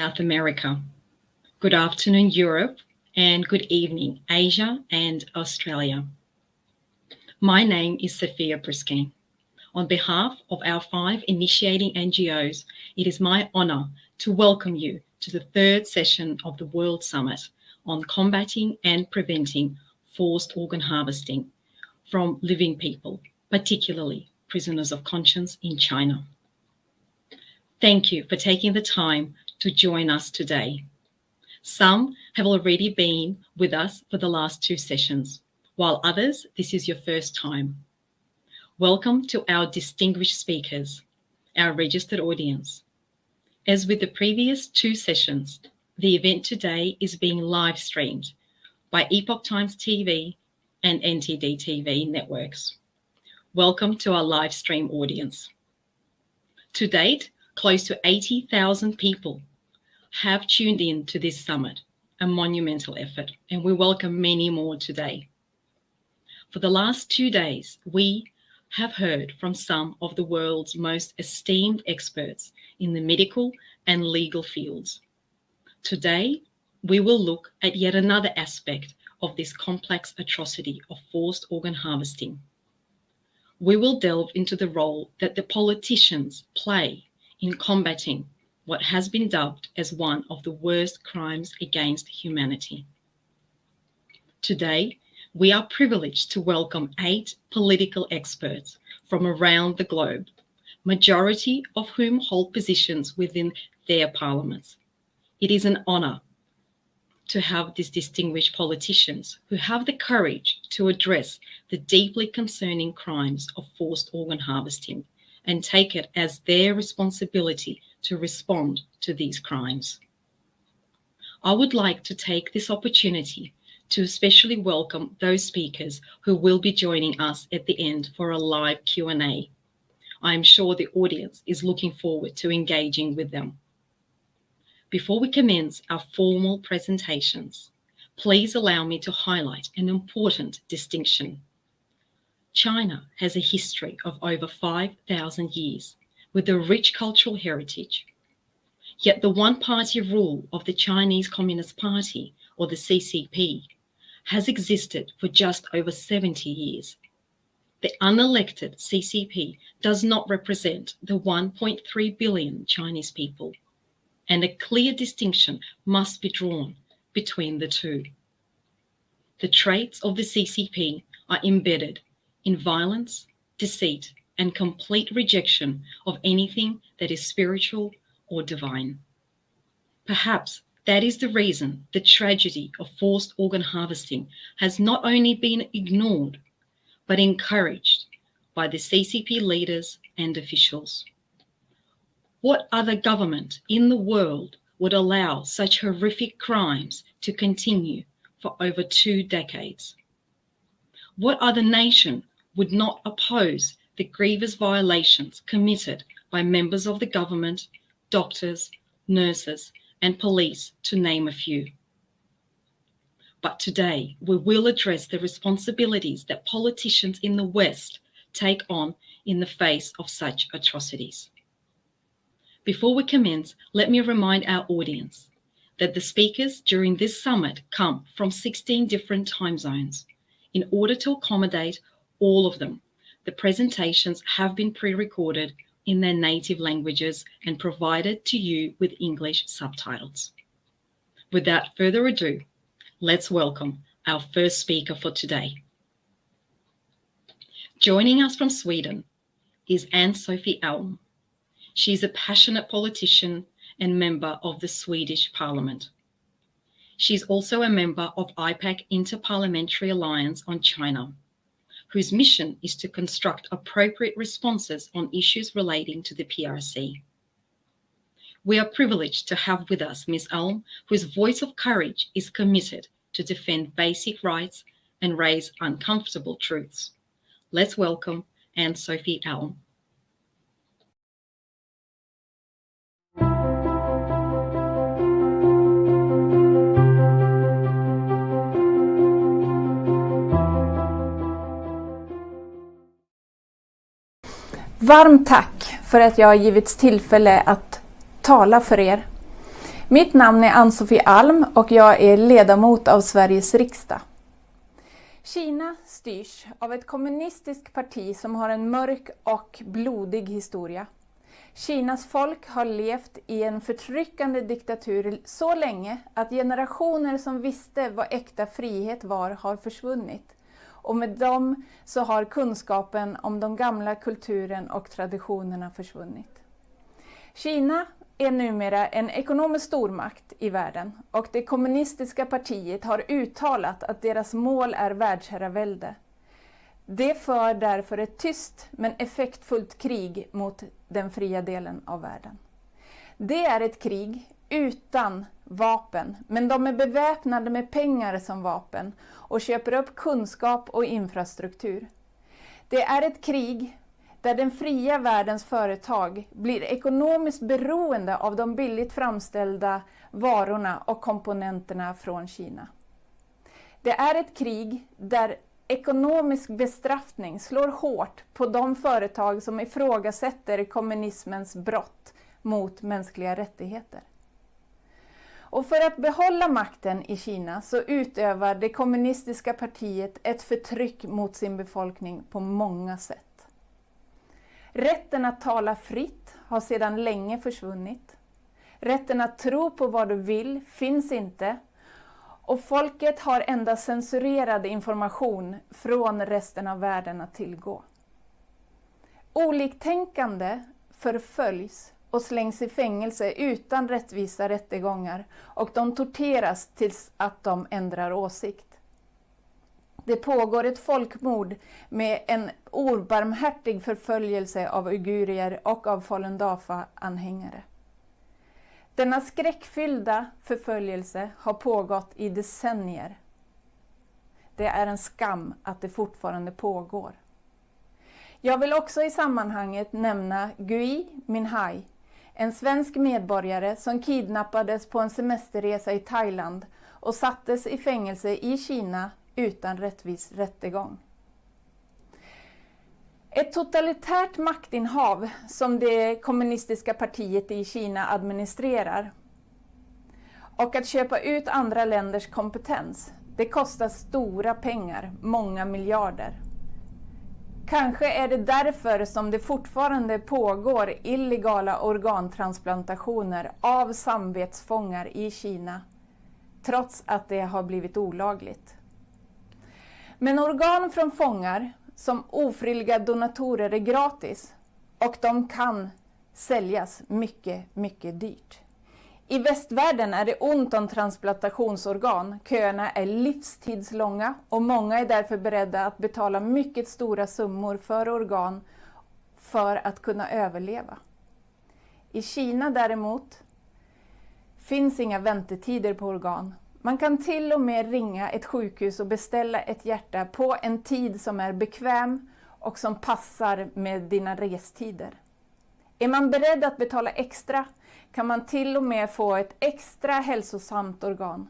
South America. Good afternoon, Europe, and good evening, Asia and Australia. My name is Sophie Elm. On behalf of our 5 initiating NGOs, it is my honor to welcome you to the 3rd session of the World Summit on combating and preventing forced organ harvesting from living people, particularly prisoners of conscience in China. Thank you for taking the time to join us today. Some have already been with us for the last 2 sessions, while others, this is your first time. Welcome to our distinguished speakers, our registered audience. As with the previous 2 sessions, the event today is being live streamed by Epoch Times TV and NTD TV networks. Welcome to our live stream audience. To date, close to 80,000 people have tuned in to this summit, a monumental effort, and we welcome many more today. For the last 2 days, we have heard from some of the world's most esteemed experts in the medical and legal fields. Today, we will look at yet another aspect of this complex atrocity of forced organ harvesting. We will delve into the role that the politicians play in combating what has been dubbed as one of the worst crimes against humanity. Today, we are privileged to welcome 8 political experts from around the globe, majority of whom hold positions within their parliaments. It is an honor to have these distinguished politicians who have the courage to address the deeply concerning crimes of forced organ harvesting and take it as their responsibility to respond to these crimes. I would like to take this opportunity to especially welcome those speakers who will be joining us at the end for a live Q&A. I am sure the audience is looking forward to engaging with them. Before we commence our formal presentations, please allow me to highlight an important distinction. China has a history of over 5,000 years with a rich cultural heritage. Yet the one-party rule of the Chinese Communist Party, or the CCP, has existed for just over 70 years. The unelected CCP does not represent the 1.3 billion Chinese people, and a clear distinction must be drawn between the two. The traits of the CCP are embedded in violence, deceit, and complete rejection of anything that is spiritual or divine. Perhaps that is the reason the tragedy of forced organ harvesting has not only been ignored, but encouraged by the CCP leaders and officials. What other government in the world would allow such horrific crimes to continue for over 2 decades? What other nation would not oppose the grievous violations committed by members of the government, doctors, nurses, and police, to name a few? But today, we will address the responsibilities that politicians in the West take on in the face of such atrocities. Before we commence, let me remind our audience that the speakers during this summit come from 16 different time zones. In order to accommodate all of them, the presentations have been pre-recorded in their native languages and provided to you with English subtitles. Without further ado, let's welcome our first speaker for today. Joining us from Sweden is Sophie Elm. She's a passionate politician and member of the Swedish Parliament. She's also a member of IPAC Interparliamentary Alliance on China, whose mission is to construct appropriate responses on issues relating to the PRC. We are privileged to have with us Ms. Elm, whose voice of courage is committed to defend basic rights and raise uncomfortable truths. Let's welcome Sophie Elm. Varmt tack för att jag har givits tillfälle att tala för er. Mitt namn är Sophie Elm och jag är ledamot av Sveriges riksdag. Kina styrs av ett kommunistiskt parti som har en mörk och blodig historia. Kinas folk har levt i en förtryckande diktatur så länge att generationer som visste vad äkta frihet var har försvunnit. Och med dem så har kunskapen om de gamla kulturen och traditionerna försvunnit. Kina är numera en ekonomisk stormakt i världen och det kommunistiska partiet har uttalat att deras mål är världsherravälde. Det för därför ett tyst men effektfullt krig mot den fria delen av världen. Det är ett krig utan vapen, men de är beväpnade med pengar som vapen och köper upp kunskap och infrastruktur. Det är ett krig där den fria världens företag blir ekonomiskt beroende av de billigt framställda varorna och komponenterna från Kina. Det är ett krig där ekonomisk bestraffning slår hårt på de företag som ifrågasätter kommunismens brott mot mänskliga rättigheter. Och för att behålla makten i Kina så utövar det kommunistiska partiet ett förtryck mot sin befolkning på många sätt. Rätten att tala fritt har sedan länge försvunnit. Rätten att tro på vad du vill finns inte. Och folket har endast censurerad information från resten av världen att tillgå. Oliktänkande förföljs och slängs i fängelse utan rättvisa rättegångar och de torteras tills att de ändrar åsikt. Det pågår ett folkmord med en obarmhärtig förföljelse av uigurier och av Falun Dafa-anhängare. Denna skräckfyllda förföljelse har pågått i decennier. Det är en skam att det fortfarande pågår. Jag vill också i sammanhanget nämna Gui Minhai, en svensk medborgare som kidnappades på en semesterresa i Thailand och sattes i fängelse i Kina utan rättvis rättegång. Ett totalitärt maktinnehav som det kommunistiska partiet i Kina administrerar och att köpa ut andra länders kompetens, det kostar stora pengar, många miljarder. Kanske är det därför som det fortfarande pågår illegala organtransplantationer av samvetsfångar i Kina, trots att det har blivit olagligt. Men organ från fångar som ofrivilliga donatorer är gratis och de kan säljas mycket, mycket dyrt. I västvärlden är det ont om transplantationsorgan. Köerna är livstidslånga och många är därför beredda att betala mycket stora summor för organ för att kunna överleva. I Kina däremot finns inga väntetider på organ. Man kan till och med ringa ett sjukhus och beställa ett hjärta på en tid som är bekväm och som passar med dina restider. Är man beredd att betala extra kan man till och med få ett extra hälsosamt organ.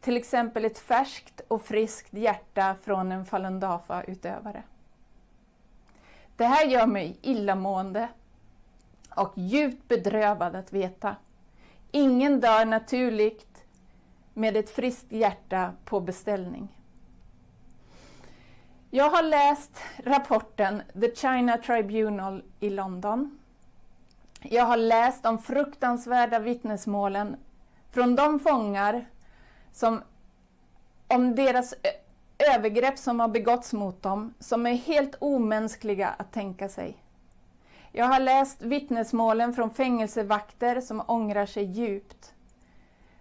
Till exempel ett färskt och friskt hjärta från en Falun Dafa-utövare. Det här gör mig illamående och djupt bedrövad att veta. Ingen dör naturligt med ett friskt hjärta på beställning. Jag har läst rapporten The China Tribunal i London. Jag har läst de fruktansvärda vittnesmålen från de fångar om deras övergrepp som har begåtts mot dem, som är helt omänskliga att tänka sig. Jag har läst vittnesmålen från fängelsevakter som ångrar sig djupt.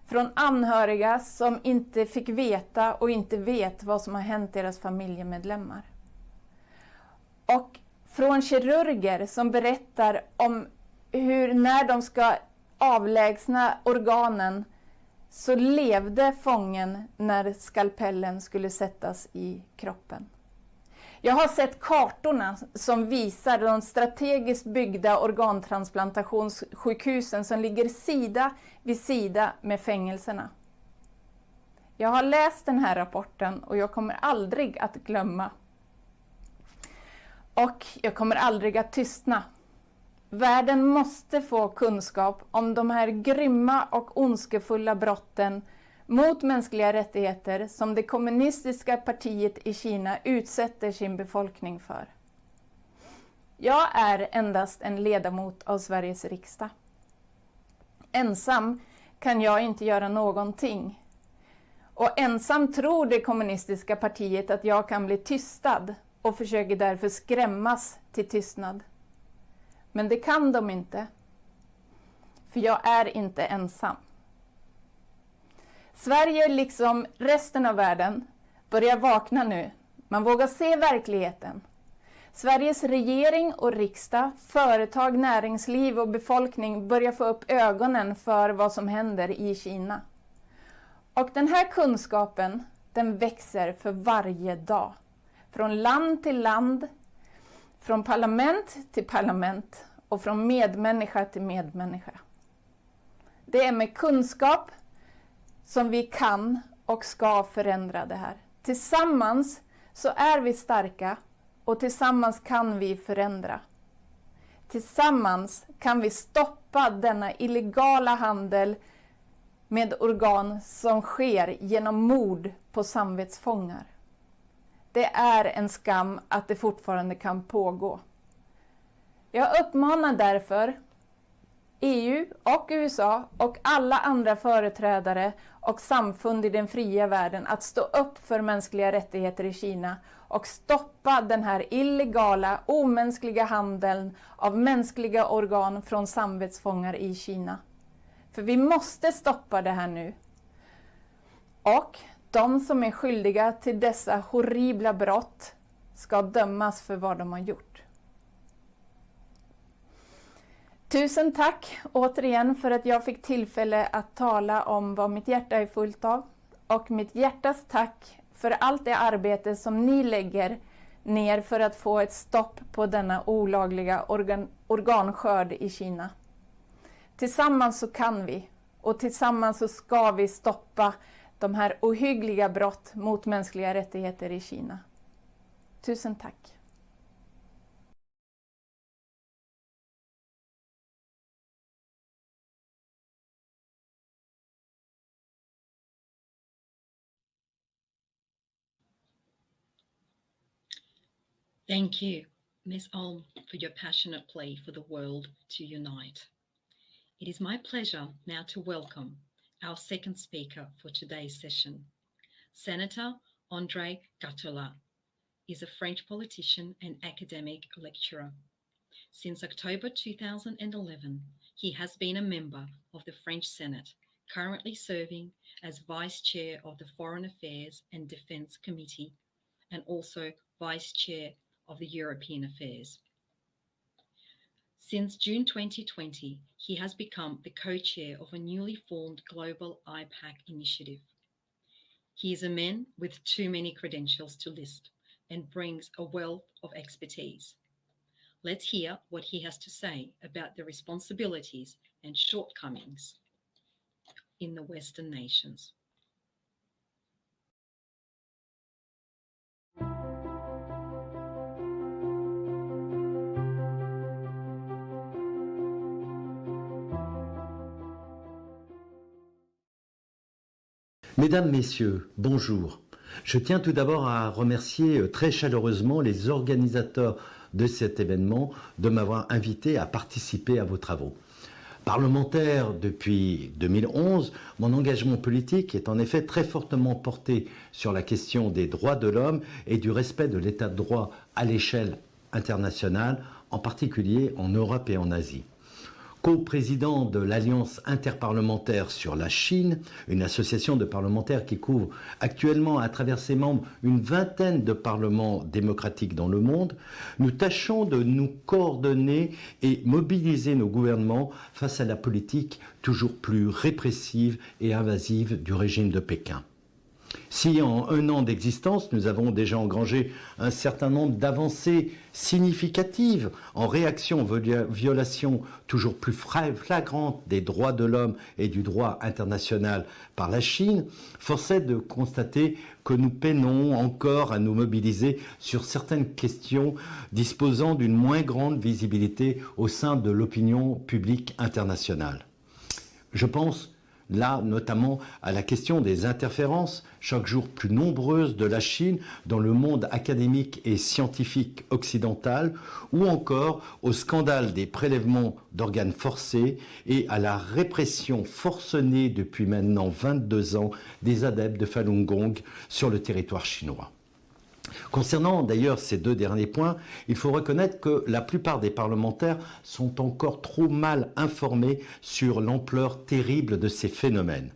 Från anhöriga som inte fick veta och inte vet vad som har hänt deras familjemedlemmar. Och från kirurger som berättar om hur när de ska avlägsna organen så levde fången när skalpellen skulle sättas i kroppen. Jag har sett kartorna som visar de strategiskt byggda organtransplantationssjukhusen som ligger sida vid sida med fängelserna. Jag har läst den här rapporten och jag kommer aldrig att glömma. Och jag kommer aldrig att tystna. Världen måste få kunskap om de här grymma och ondskefulla brotten mot mänskliga rättigheter som det kommunistiska partiet i Kina utsätter sin befolkning för. Jag är endast en ledamot av Sveriges riksdag. Ensam kan jag inte göra någonting. Och ensam tror det kommunistiska partiet att jag kan bli tystad och försöker därför skrämmas till tystnad. Men det kan de inte. För jag är inte ensam. Sverige, liksom resten av världen, börjar vakna nu. Man vågar se verkligheten. Sveriges regering och riksdag, företag, näringsliv och befolkning börjar få upp ögonen för vad som händer i Kina. Och den här kunskapen, den växer för varje dag. Från land till land, från parlament till parlament och från medmänniska till medmänniska. Det är med kunskap som vi kan och ska förändra det här. Tillsammans så är vi starka och tillsammans kan vi förändra. Tillsammans kan vi stoppa denna illegala handel med organ som sker genom mord på samvetsfångar. Det är en skam att det fortfarande kan pågå. Jag uppmanar därför EU och USA och alla andra företrädare och samfund i den fria världen att stå upp för mänskliga rättigheter i Kina och stoppa den här illegala, omänskliga handeln av mänskliga organ från samvetsfångar i Kina. För vi måste stoppa det här nu. Och de som är skyldiga till dessa horribla brott ska dömas för vad de har gjort. Tusen tack återigen för att jag fick tillfälle att tala om vad mitt hjärta är fullt av. Och mitt hjärtas tack för allt det arbete som ni lägger ner för att få ett stopp på denna olagliga organskörd i Kina. Tillsammans så kan vi och tillsammans så ska vi stoppa de här ohyggliga brott mot mänskliga rättigheter i Kina. Tusen tack. Thank you, Ms. Elm, for your passionate plea for the world to unite. It is my pleasure now to welcome our second speaker for today's session. Senator André Gattolin is a French politician and academic lecturer. Since October 2011, he has been a member of the French Senate, currently serving as Vice Chair of the Foreign Affairs and Defence Committee, and also Vice Chair of the European Affairs. Since June 2020, he has become the co-chair of a newly formed global IPAC initiative. He is a man with too many credentials to list and brings a wealth of expertise. Let's hear what he has to say about the responsibilities and shortcomings in the Western nations. Mesdames, Messieurs, bonjour. Je tiens tout d'abord à remercier très chaleureusement les organisateurs de cet événement de m'avoir invité à participer à vos travaux. Parlementaire depuis 2011, mon engagement politique est en effet très fortement porté sur la question des droits de l'homme et du respect de l'état de droit à l'échelle internationale, en particulier en Europe et en Asie. Co-président de l'Alliance interparlementaire sur la Chine, une association de parlementaires qui couvre actuellement à travers ses membres une vingtaine de parlements démocratiques dans le monde, nous tâchons de nous coordonner et mobiliser nos gouvernements face à la politique toujours plus répressive et invasive du régime de Pékin. Si en un an d'existence, nous avons déjà engrangé un certain nombre d'avancées significatives en réaction aux violations toujours plus flagrantes des droits de l'homme et du droit international par la Chine, force est de constater que nous peinons encore à nous mobiliser sur certaines questions disposant d'une moins grande visibilité au sein de l'opinion publique internationale. Je pense là, notamment, à la question des interférences, chaque jour plus nombreuses de la Chine dans le monde académique et scientifique occidental, ou encore au scandale des prélèvements d'organes forcés et à la répression forcenée depuis maintenant 22 ans des adeptes de Falun Gong sur le territoire chinois. Concernant d'ailleurs ces deux derniers points, il faut reconnaître que la plupart des parlementaires sont encore trop mal informés sur l'ampleur terrible de ces phénomènes.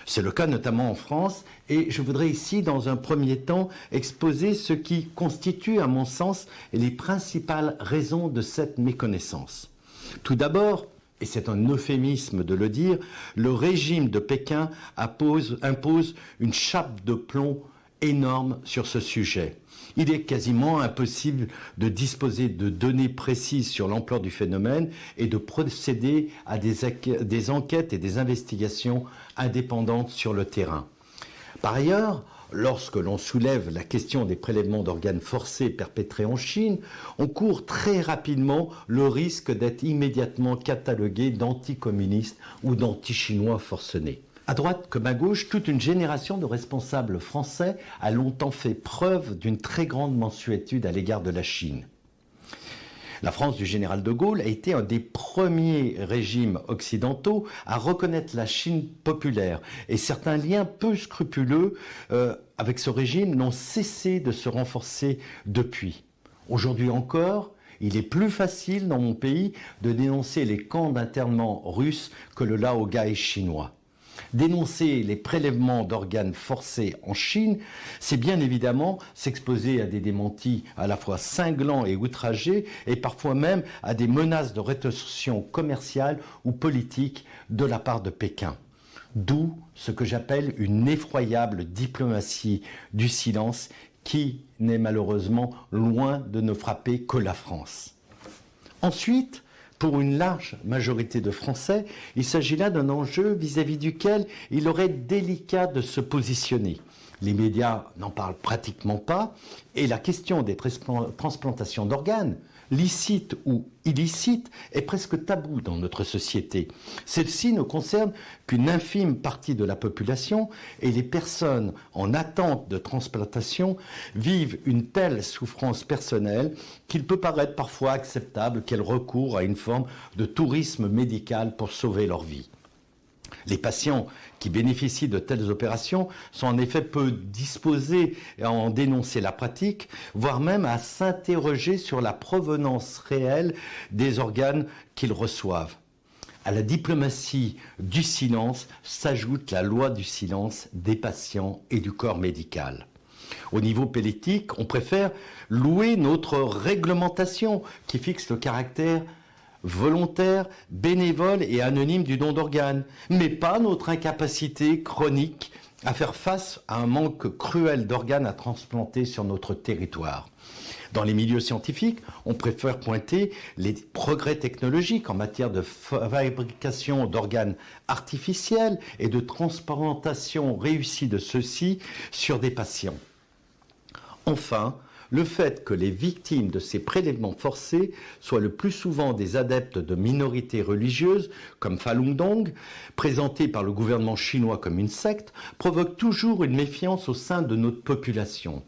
C'est le cas notamment en France et je voudrais ici dans un premier temps exposer ce qui constitue à mon sens les principales raisons de cette méconnaissance. Tout d'abord, et c'est un euphémisme de le dire, le régime de Pékin impose une chape de plomb énorme sur ce sujet. Il est quasiment impossible de disposer de données précises sur l'ampleur du phénomène et de procéder à des enquêtes et des investigations indépendantes sur le terrain. Par ailleurs, lorsque l'on soulève la question des prélèvements d'organes forcés perpétrés en Chine, on court très rapidement le risque d'être immédiatement catalogué d'anticommunistes ou d'anti-chinois forcenés. À droite comme à gauche, toute une génération de responsables français a longtemps fait preuve d'une très grande mansuétude à l'égard de la Chine. La France du général de Gaulle a été un des premiers régimes occidentaux à reconnaître la Chine populaire et certains liens peu scrupuleux avec ce régime n'ont cessé de se renforcer depuis. Aujourd'hui encore, il est plus facile dans mon pays de dénoncer les camps d'internement russes que le laogai chinois. Dénoncer les prélèvements d'organes forcés en Chine, c'est bien évidemment s'exposer à des démentis à la fois cinglants et outragés, et parfois même à des menaces de rétorsion commerciale ou politique de la part de Pékin. D'où ce que j'appelle une effroyable diplomatie du silence qui n'est malheureusement loin de ne frapper que la France. Ensuite, pour une large majorité de Français, il s'agit là d'un enjeu vis-à-vis duquel il aurait délicat de se positionner. Les médias n'en parlent pratiquement pas et la question des transplantations d'organes, licites ou illicites, est presque taboue dans notre société. Celle-ci ne concerne qu'une infime partie de la population et les personnes en attente de transplantation vivent une telle souffrance personnelle qu'il peut paraître parfois acceptable qu'elles recourent à une forme de tourisme médical pour sauver leur vie. Les patients qui bénéficient de telles opérations sont en effet peu disposés à en dénoncer la pratique, voire même à s'interroger sur la provenance réelle des organes qu'ils reçoivent. À la diplomatie du silence s'ajoute la loi du silence des patients et du corps médical. Au niveau politique, on préfère louer notre réglementation qui fixe le caractère volontaire, bénévole et anonyme du don d'organes, mais pas notre incapacité chronique à faire face à un manque cruel d'organes à transplanter sur notre territoire. Dans les milieux scientifiques, on préfère pointer les progrès technologiques en matière de fabrication d'organes artificiels et de transplantation réussie de ceux-ci sur des patients. Enfin, le fait que les victimes de ces prélèvements forcés soient le plus souvent des adeptes de minorités religieuses, comme Falun Gong, présentés par le gouvernement chinois comme une secte, provoque toujours une méfiance au sein de notre population.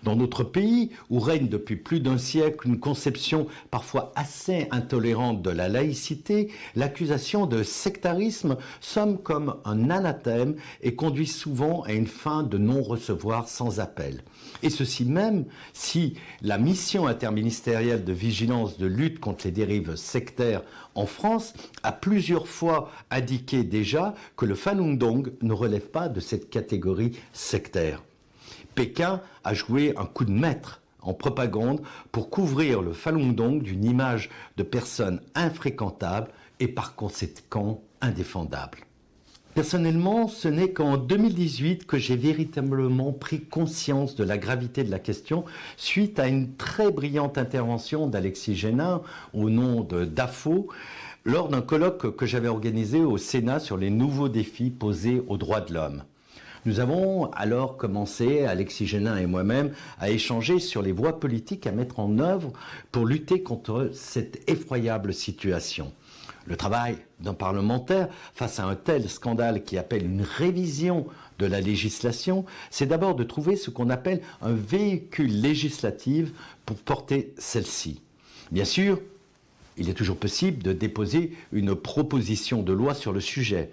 Dans notre pays, où règne depuis plus d'un siècle une conception parfois assez intolérante de la laïcité, l'accusation de sectarisme sonne comme un anathème et conduit souvent à une fin de non-recevoir sans appel. Et ceci même si la mission interministérielle de vigilance de lutte contre les dérives sectaires en France a plusieurs fois indiqué déjà que le Falun Gong ne relève pas de cette catégorie sectaire. Pékin a joué un coup de maître en propagande pour couvrir le Falun Gong d'une image de personne infréquentable et par conséquent indéfendable. Personnellement, ce n'est qu'en 2018 que j'ai véritablement pris conscience de la gravité de la question suite à une très brillante intervention d'Alexis Génin au nom de DAFO lors d'un colloque que j'avais organisé au Sénat sur les nouveaux défis posés aux droits de l'homme. Nous avons alors commencé, Alexis Génin et moi-même, à échanger sur les voies politiques à mettre en œuvre pour lutter contre cette effroyable situation. Le travail d'un parlementaire face à un tel scandale qui appelle une révision de la législation, c'est d'abord de trouver ce qu'on appelle un véhicule législatif pour porter celle-ci. Bien sûr, il est toujours possible de déposer une proposition de loi sur le sujet.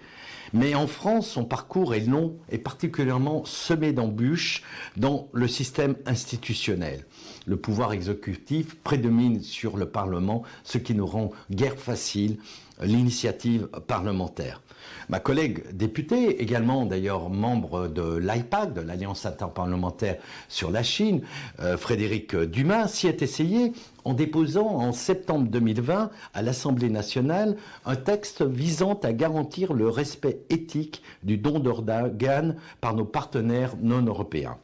Mais en France, son parcours est long et particulièrement semé d'embûches dans le système institutionnel. Le pouvoir exécutif prédomine sur le Parlement, ce qui nous rend guère facile l'initiative parlementaire. Ma collègue députée, également d'ailleurs membre de l'IPAC, de l'Alliance interparlementaire sur la Chine, Frédéric Dumas, s'y est essayé en déposant en septembre 2020 à l'Assemblée nationale un texte visant à garantir le respect éthique du don d'organes par nos partenaires non européens.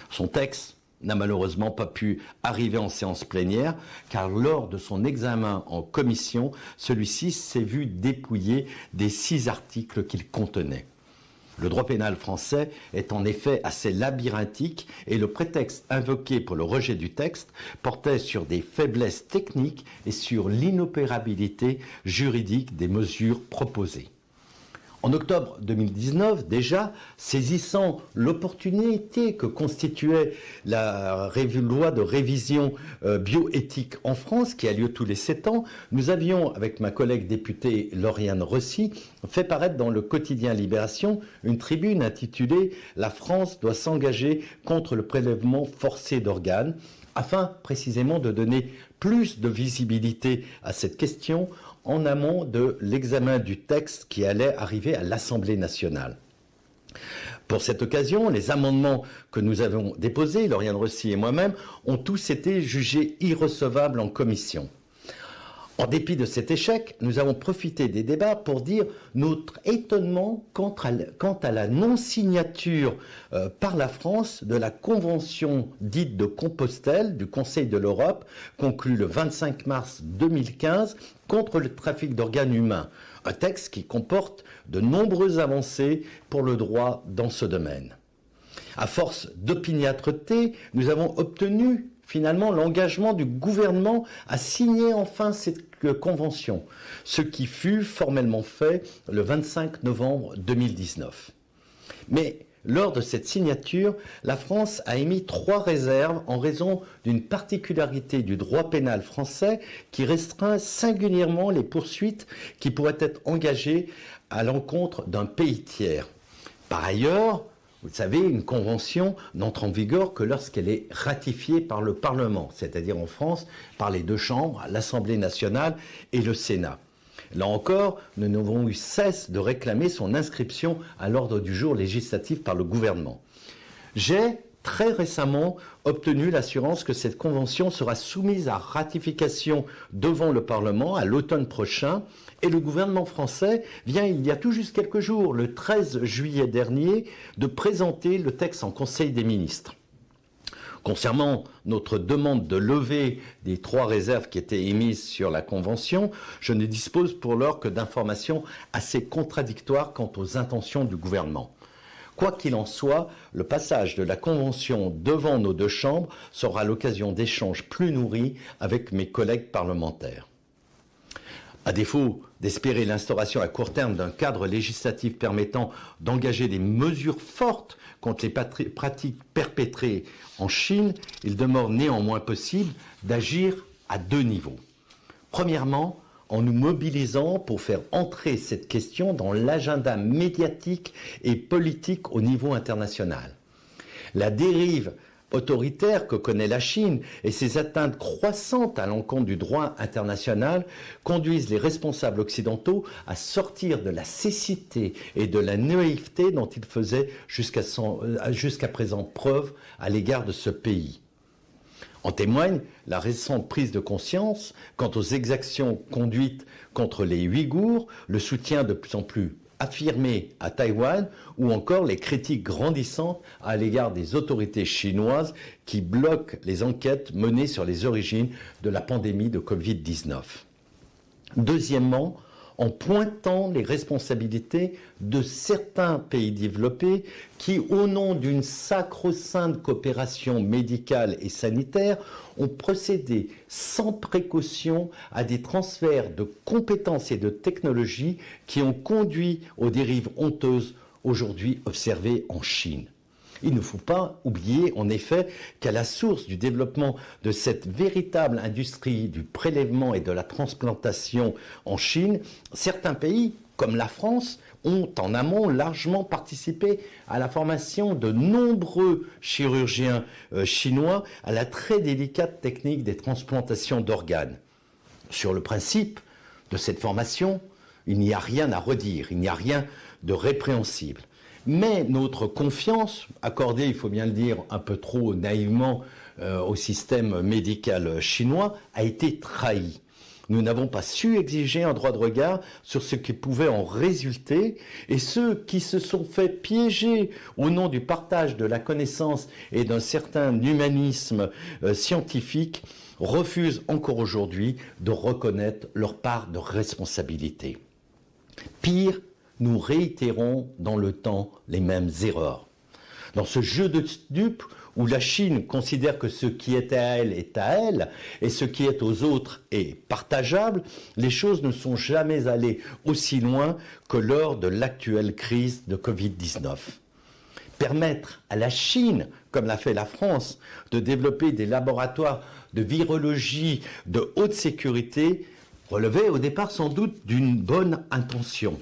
Son texte n'a malheureusement pas pu arriver en séance plénière, car lors de son examen en commission, celui-ci s'est vu dépouillé des 6 articles qu'il contenait. Le droit pénal français est en effet assez labyrinthique et le prétexte invoqué pour le rejet du texte portait sur des faiblesses techniques et sur l'inopérabilité juridique des mesures proposées. En octobre 2019, déjà, saisissant l'opportunité que constituait la loi de révision bioéthique en France, qui a lieu tous les 7 ans, nous avions, avec ma collègue députée Lauriane Rossi, fait paraître dans le quotidien Libération une tribune intitulée « La France doit s'engager contre le prélèvement forcé d'organes », afin précisément de donner plus de visibilité à cette question en amont de l'examen du texte qui allait arriver à l'Assemblée nationale. Pour cette occasion, les amendements que nous avons déposés, Lauriane Rossi et moi-même, ont tous été jugés irrecevables en commission. En dépit de cet échec, nous avons profité des débats pour dire notre étonnement quant à la non-signature par la France de la convention dite de Compostelle du Conseil de l'Europe, conclue le 25 mars 2015 contre le trafic d'organes humains, un texte qui comporte de nombreuses avancées pour le droit dans ce domaine. À force d'opiniâtreté, nous avons obtenu finalement l'engagement du gouvernement à signer enfin cette convention, ce qui fut formellement fait le 25 novembre 2019. Mais lors de cette signature, la France a émis 3 réserves en raison d'une particularité du droit pénal français qui restreint singulièrement les poursuites qui pourraient être engagées à l'encontre d'un pays tiers. Par ailleurs, vous savez, une convention n'entre en vigueur que lorsqu'elle est ratifiée par le Parlement, c'est-à-dire en France par les 2 chambres, l'Assemblée nationale et le Sénat. Là encore, nous n'avons eu cesse de réclamer son inscription à l'ordre du jour législatif par le gouvernement. J'ai très récemment obtenu l'assurance que cette convention sera soumise à ratification devant le Parlement à l'automne prochain. Et le gouvernement français vient, il y a tout juste quelques jours, le 13 juillet dernier, de présenter le texte en Conseil des ministres. Concernant notre demande de levée des 3 réserves qui étaient émises sur la Convention, je ne dispose pour l'heure que d'informations assez contradictoires quant aux intentions du gouvernement. Quoi qu'il en soit, le passage de la Convention devant nos 2 chambres sera l'occasion d'échanges plus nourris avec mes collègues parlementaires. À défaut d'espérer l'instauration à court terme d'un cadre législatif permettant d'engager des mesures fortes contre les pratiques perpétrées en Chine, il demeure néanmoins possible d'agir à 2 niveaux. Premièrement, en nous mobilisant pour faire entrer cette question dans l'agenda médiatique et politique au niveau international. La dérive autoritaire que connaît la Chine et ses atteintes croissantes à l'encontre du droit international conduisent les responsables occidentaux à sortir de la cécité et de la naïveté dont ils faisaient jusqu'à présent preuve à l'égard de ce pays. En témoigne la récente prise de conscience quant aux exactions conduites contre les Ouïghours, le soutien de plus en plus affirmées à Taïwan ou encore les critiques grandissantes à l'égard des autorités chinoises qui bloquent les enquêtes menées sur les origines de la pandémie de Covid-19. Deuxièmement, en pointant les responsabilités de certains pays développés qui, au nom d'une sacro-sainte coopération médicale et sanitaire, ont procédé sans précaution à des transferts de compétences et de technologies qui ont conduit aux dérives honteuses aujourd'hui observées en Chine. Il ne faut pas oublier en effet qu'à la source du développement de cette véritable industrie du prélèvement et de la transplantation en Chine, certains pays, comme la France, ont en amont largement participé à la formation de nombreux chirurgiens chinois à la très délicate technique des transplantations d'organes. Sur le principe de cette formation, il n'y a rien à redire, il n'y a rien de répréhensible. Mais notre confiance, accordée, il faut bien le dire, un peu trop naïvement au système médical chinois, a été trahie. Nous n'avons pas su exiger un droit de regard sur ce qui pouvait en résulter, et ceux qui se sont fait piéger au nom du partage de la connaissance et d'un certain humanisme scientifique refusent encore aujourd'hui de reconnaître leur part de responsabilité. Pire, nous réitérons dans le temps les mêmes erreurs. Dans ce jeu de dupes où la Chine considère que ce qui est à elle et ce qui est aux autres est partageable, les choses ne sont jamais allées aussi loin que lors de l'actuelle crise de Covid-19. Permettre à la Chine, comme l'a fait la France, de développer des laboratoires de virologie de haute sécurité relevait au départ sans doute d'une bonne intention.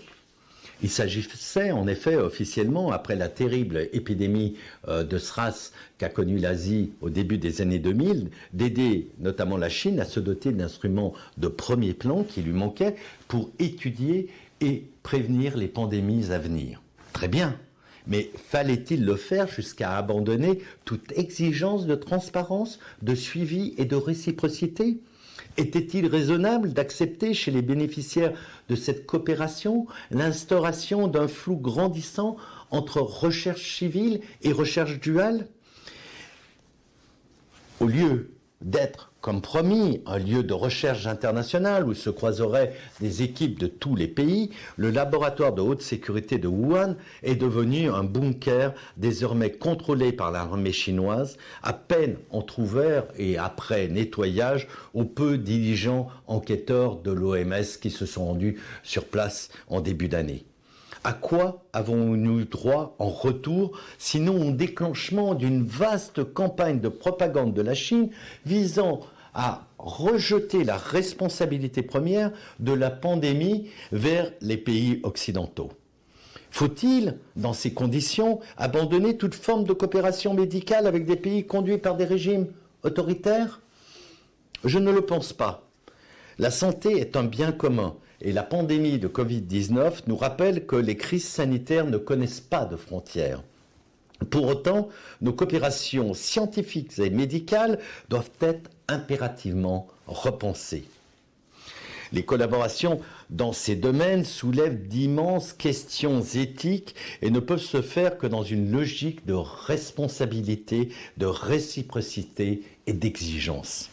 Il s'agissait en effet officiellement, après la terrible épidémie de SRAS qu'a connue l'Asie au début des années 2000, d'aider notamment la Chine à se doter d'instruments de premier plan qui lui manquaient pour étudier et prévenir les pandémies à venir. Très bien, mais fallait-il le faire jusqu'à abandonner toute exigence de transparence, de suivi et de réciprocité ? Était-il raisonnable d'accepter chez les bénéficiaires de cette coopération l'instauration d'un flou grandissant entre recherche civile et recherche duale ? Au lieu d'être, comme promis, un lieu de recherche internationale où se croiseraient des équipes de tous les pays, le laboratoire de haute sécurité de Wuhan est devenu un bunker désormais contrôlé par l'armée chinoise, à peine entrouvert et après nettoyage aux peu diligents enquêteurs de l'OMS qui se sont rendus sur place en début d'année. À quoi avons-nous droit en retour, sinon au déclenchement d'une vaste campagne de propagande de la Chine visant à rejeter la responsabilité première de la pandémie vers les pays occidentaux? Faut-il, dans ces conditions, abandonner toute forme de coopération médicale avec des pays conduits par des régimes autoritaires? Je ne le pense pas. La santé est un bien commun. Et la pandémie de Covid-19 nous rappelle que les crises sanitaires ne connaissent pas de frontières. Pour autant, nos coopérations scientifiques et médicales doivent être impérativement repensées. Les collaborations dans ces domaines soulèvent d'immenses questions éthiques et ne peuvent se faire que dans une logique de responsabilité, de réciprocité et d'exigence.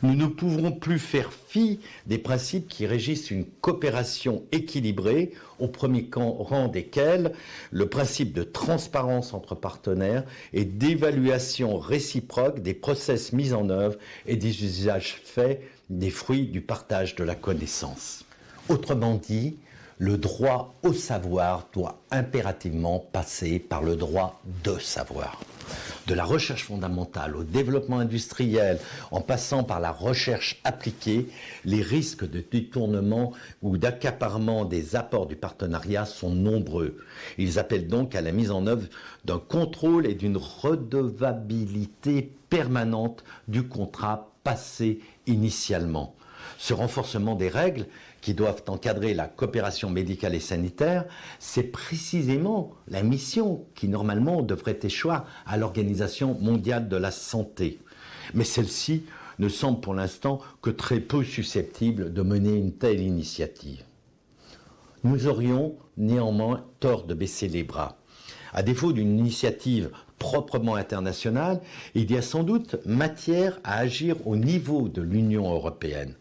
Nous ne pouvons plus faire fi des principes qui régissent une coopération équilibrée, au premier rang desquels le principe de transparence entre partenaires et d'évaluation réciproque des process mis en œuvre et des usages faits des fruits du partage de la connaissance. Autrement dit, le droit au savoir doit impérativement passer par le droit de savoir. De la recherche fondamentale au développement industriel, en passant par la recherche appliquée, les risques de détournement ou d'accaparement des apports du partenariat sont nombreux. Ils appellent donc à la mise en œuvre d'un contrôle et d'une redevabilité permanente du contrat passé initialement. Ce renforcement des règles qui doivent encadrer la coopération médicale et sanitaire, c'est précisément la mission qui normalement devrait échoir à l'Organisation mondiale de la santé. Mais celle-ci ne semble pour l'instant que très peu susceptible de mener une telle initiative. Nous aurions néanmoins tort de baisser les bras. À défaut d'une initiative proprement internationale, il y a sans doute matière à agir au niveau de l'Union européenne.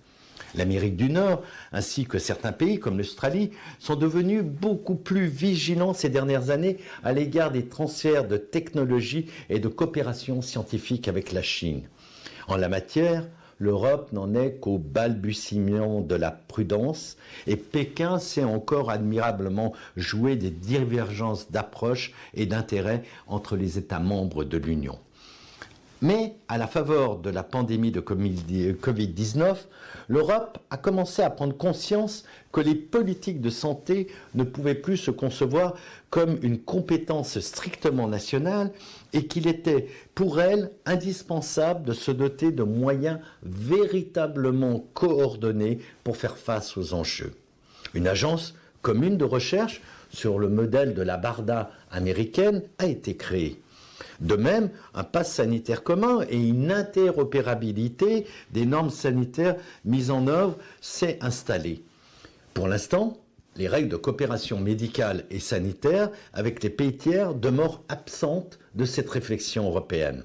L'Amérique du Nord, ainsi que certains pays comme l'Australie, sont devenus beaucoup plus vigilants ces dernières années à l'égard des transferts de technologies et de coopération scientifique avec la Chine. En la matière, l'Europe n'en est qu'au balbutiement de la prudence et Pékin sait encore admirablement jouer des divergences d'approche et d'intérêts entre les États membres de l'Union. Mais à la faveur de la pandémie de Covid-19, l'Europe a commencé à prendre conscience que les politiques de santé ne pouvaient plus se concevoir comme une compétence strictement nationale et qu'il était pour elle indispensable de se doter de moyens véritablement coordonnés pour faire face aux enjeux. Une agence commune de recherche sur le modèle de la BARDA américaine a été créée. De même, un pass sanitaire commun et une interopérabilité des normes sanitaires mises en œuvre s'est installée. Pour l'instant, les règles de coopération médicale et sanitaire avec les pays tiers demeurent absentes de cette réflexion européenne.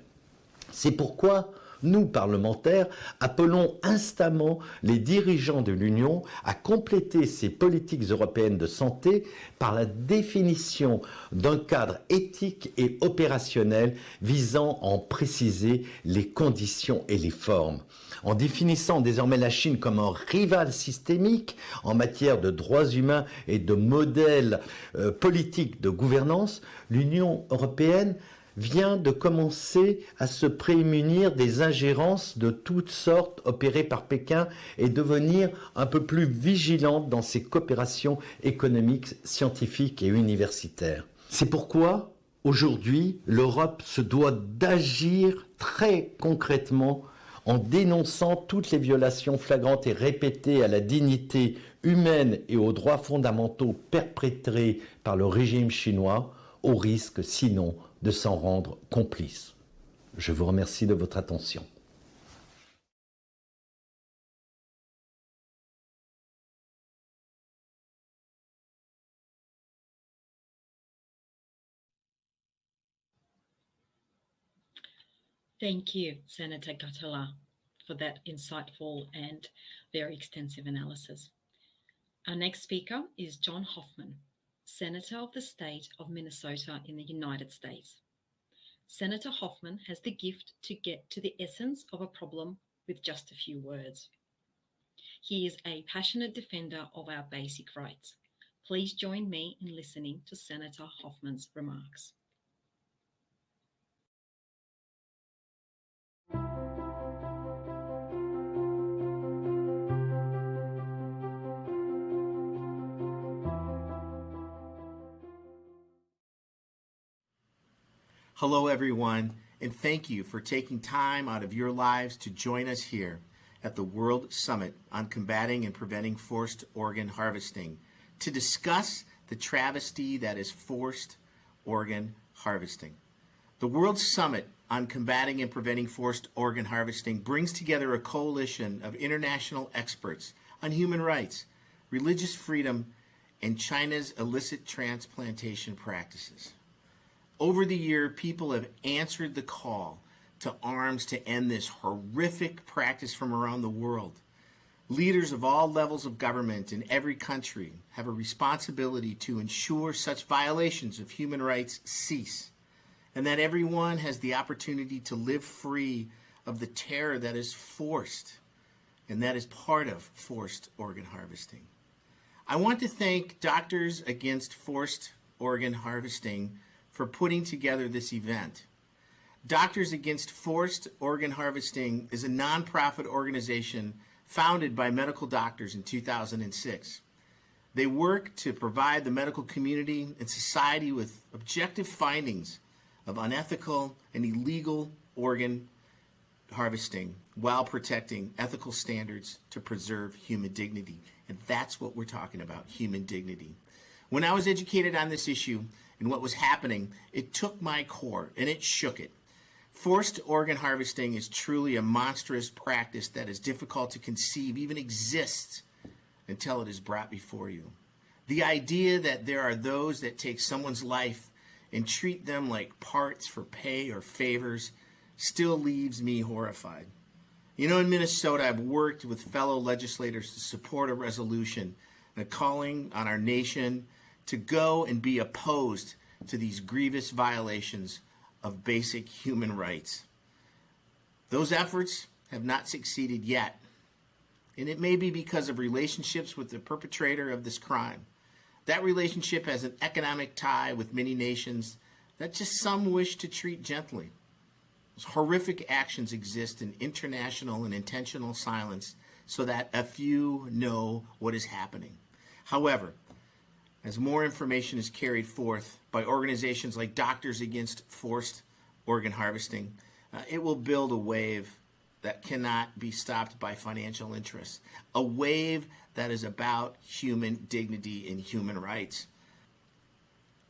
C'est pourquoi nous, parlementaires, appelons instamment les dirigeants de l'Union à compléter ces politiques européennes de santé par la définition d'un cadre éthique et opérationnel visant à en préciser les conditions et les formes. En définissant désormais la Chine comme un rival systémique en matière de droits humains et de modèles politiques de gouvernance, l'Union européenne vient de commencer à se prémunir des ingérences de toutes sortes opérées par Pékin et devenir un peu plus vigilante dans ses coopérations économiques, scientifiques et universitaires. C'est pourquoi, aujourd'hui, l'Europe se doit d'agir très concrètement en dénonçant toutes les violations flagrantes et répétées à la dignité humaine et aux droits fondamentaux perpétrées par le régime chinois, au risque sinon de s'en rendre complice. Je vous remercie de votre attention. Thank you, Senator Gattala, for that insightful and very extensive analysis. Our next speaker is John Hoffman, Senator of the state of Minnesota in the United States. Senator Hoffman has the gift to get to the essence of a problem with just a few words. He is a passionate defender of our basic rights. Please join me in listening to Senator Hoffman's remarks. Hello, everyone, and thank you for taking time out of your lives to join us here at the World Summit on Combating and Preventing Forced Organ Harvesting to discuss the travesty that is forced organ harvesting. The World Summit on Combating and Preventing Forced Organ Harvesting brings together a coalition of international experts on human rights, religious freedom, and China's illicit transplantation practices. Over the year, people have answered the call to arms to end this horrific practice from around the world. Leaders of all levels of government in every country have a responsibility to ensure such violations of human rights cease, and that everyone has the opportunity to live free of the terror that is forced, and that is part of forced organ harvesting. I want to thank Doctors Against Forced Organ Harvesting for putting together this event. Doctors Against Forced Organ Harvesting is a nonprofit organization founded by medical doctors in 2006. They work to provide the medical community and society with objective findings of unethical and illegal organ harvesting while protecting ethical standards to preserve human dignity. And that's what we're talking about, human dignity. When I was educated on this issue and what was happening, it took my core and it shook it. Forced organ harvesting is truly a monstrous practice that is difficult to conceive, even exists, until it is brought before you. The idea that there are those that take someone's life and treat them like parts for pay or favors still leaves me horrified. You know, in Minnesota, I've worked with fellow legislators to support a resolution calling on our nation to go and be opposed to these grievous violations of basic human rights. Those efforts have not succeeded yet, and it may be because of relationships with the perpetrator of this crime. That relationship has an economic tie with many nations that just some wish to treat gently. Those horrific actions exist in international and intentional silence so that a few know what is happening. However, as more information is carried forth by organizations like Doctors Against Forced Organ Harvesting, it will build a wave that cannot be stopped by financial interests, a wave that is about human dignity and human rights.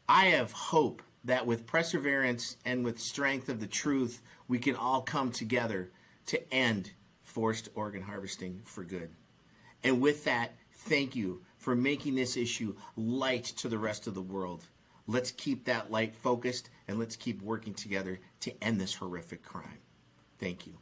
I have hope that with perseverance and with strength of the truth, we can all come together to end forced organ harvesting for good. And with that, thank you for making this issue light to the rest of the world. Let's keep that light focused, and let's keep working together to end this horrific crime. Thank you.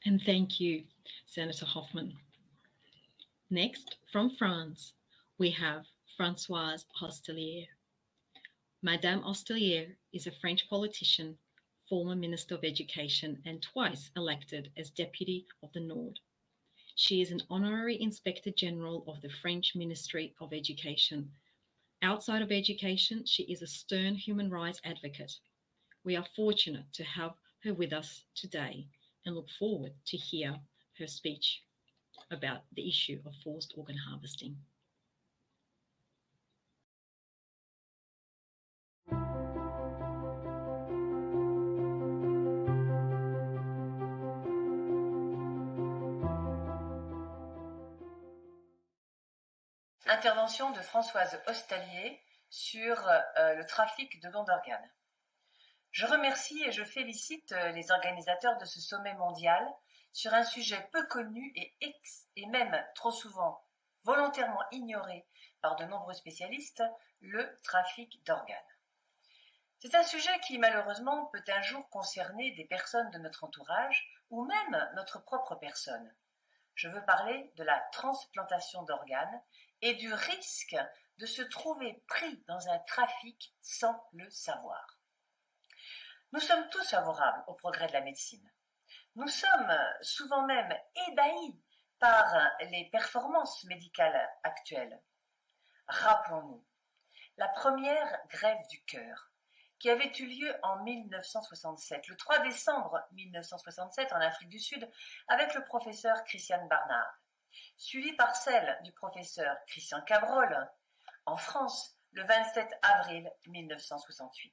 And thank you, Senator Hoffman. Next, from France, we have Françoise Hostelier. Madame Hostelier is a French politician, former Minister of Education, and twice elected as Deputy of the Nord. She is an Honorary Inspector General of the French Ministry of Education. Outside of education, she is a stern human rights advocate. We are fortunate to have her with us today and look forward to hear her speech about the issue of forced organ harvesting. Intervention de Françoise Hostelier sur le trafic de dons d'organes. Je remercie et je félicite les organisateurs de ce sommet mondial sur un sujet peu connu et même trop souvent volontairement ignoré par de nombreux spécialistes, le trafic d'organes. C'est un sujet qui malheureusement peut un jour concerner des personnes de notre entourage ou même notre propre personne. Je veux parler de la transplantation d'organes et du risque de se trouver pris dans un trafic sans le savoir. Nous sommes tous favorables au progrès de la médecine. Nous sommes souvent même ébahis par les performances médicales actuelles. Rappelons-nous, la première grève du cœur qui avait eu lieu en 1967, le 3 décembre 1967 en Afrique du Sud, avec le professeur Christian Barnard, suivie par celle du professeur Christian Cabrol en France le 27 avril 1968.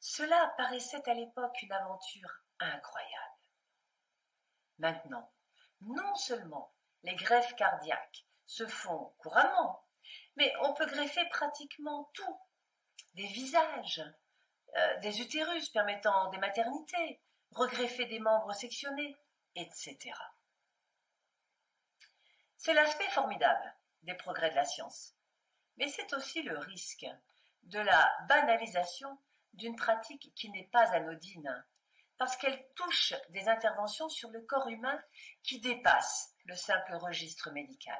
Cela paraissait à l'époque une aventure incroyable. Maintenant, non seulement les greffes cardiaques se font couramment, mais on peut greffer pratiquement tout. Des visages, des utérus permettant des maternités, regreffer des membres sectionnés, etc. C'est l'aspect formidable des progrès de la science, mais c'est aussi le risque de la banalisation d'une pratique qui n'est pas anodine, parce qu'elle touche des interventions sur le corps humain qui dépassent le simple registre médical.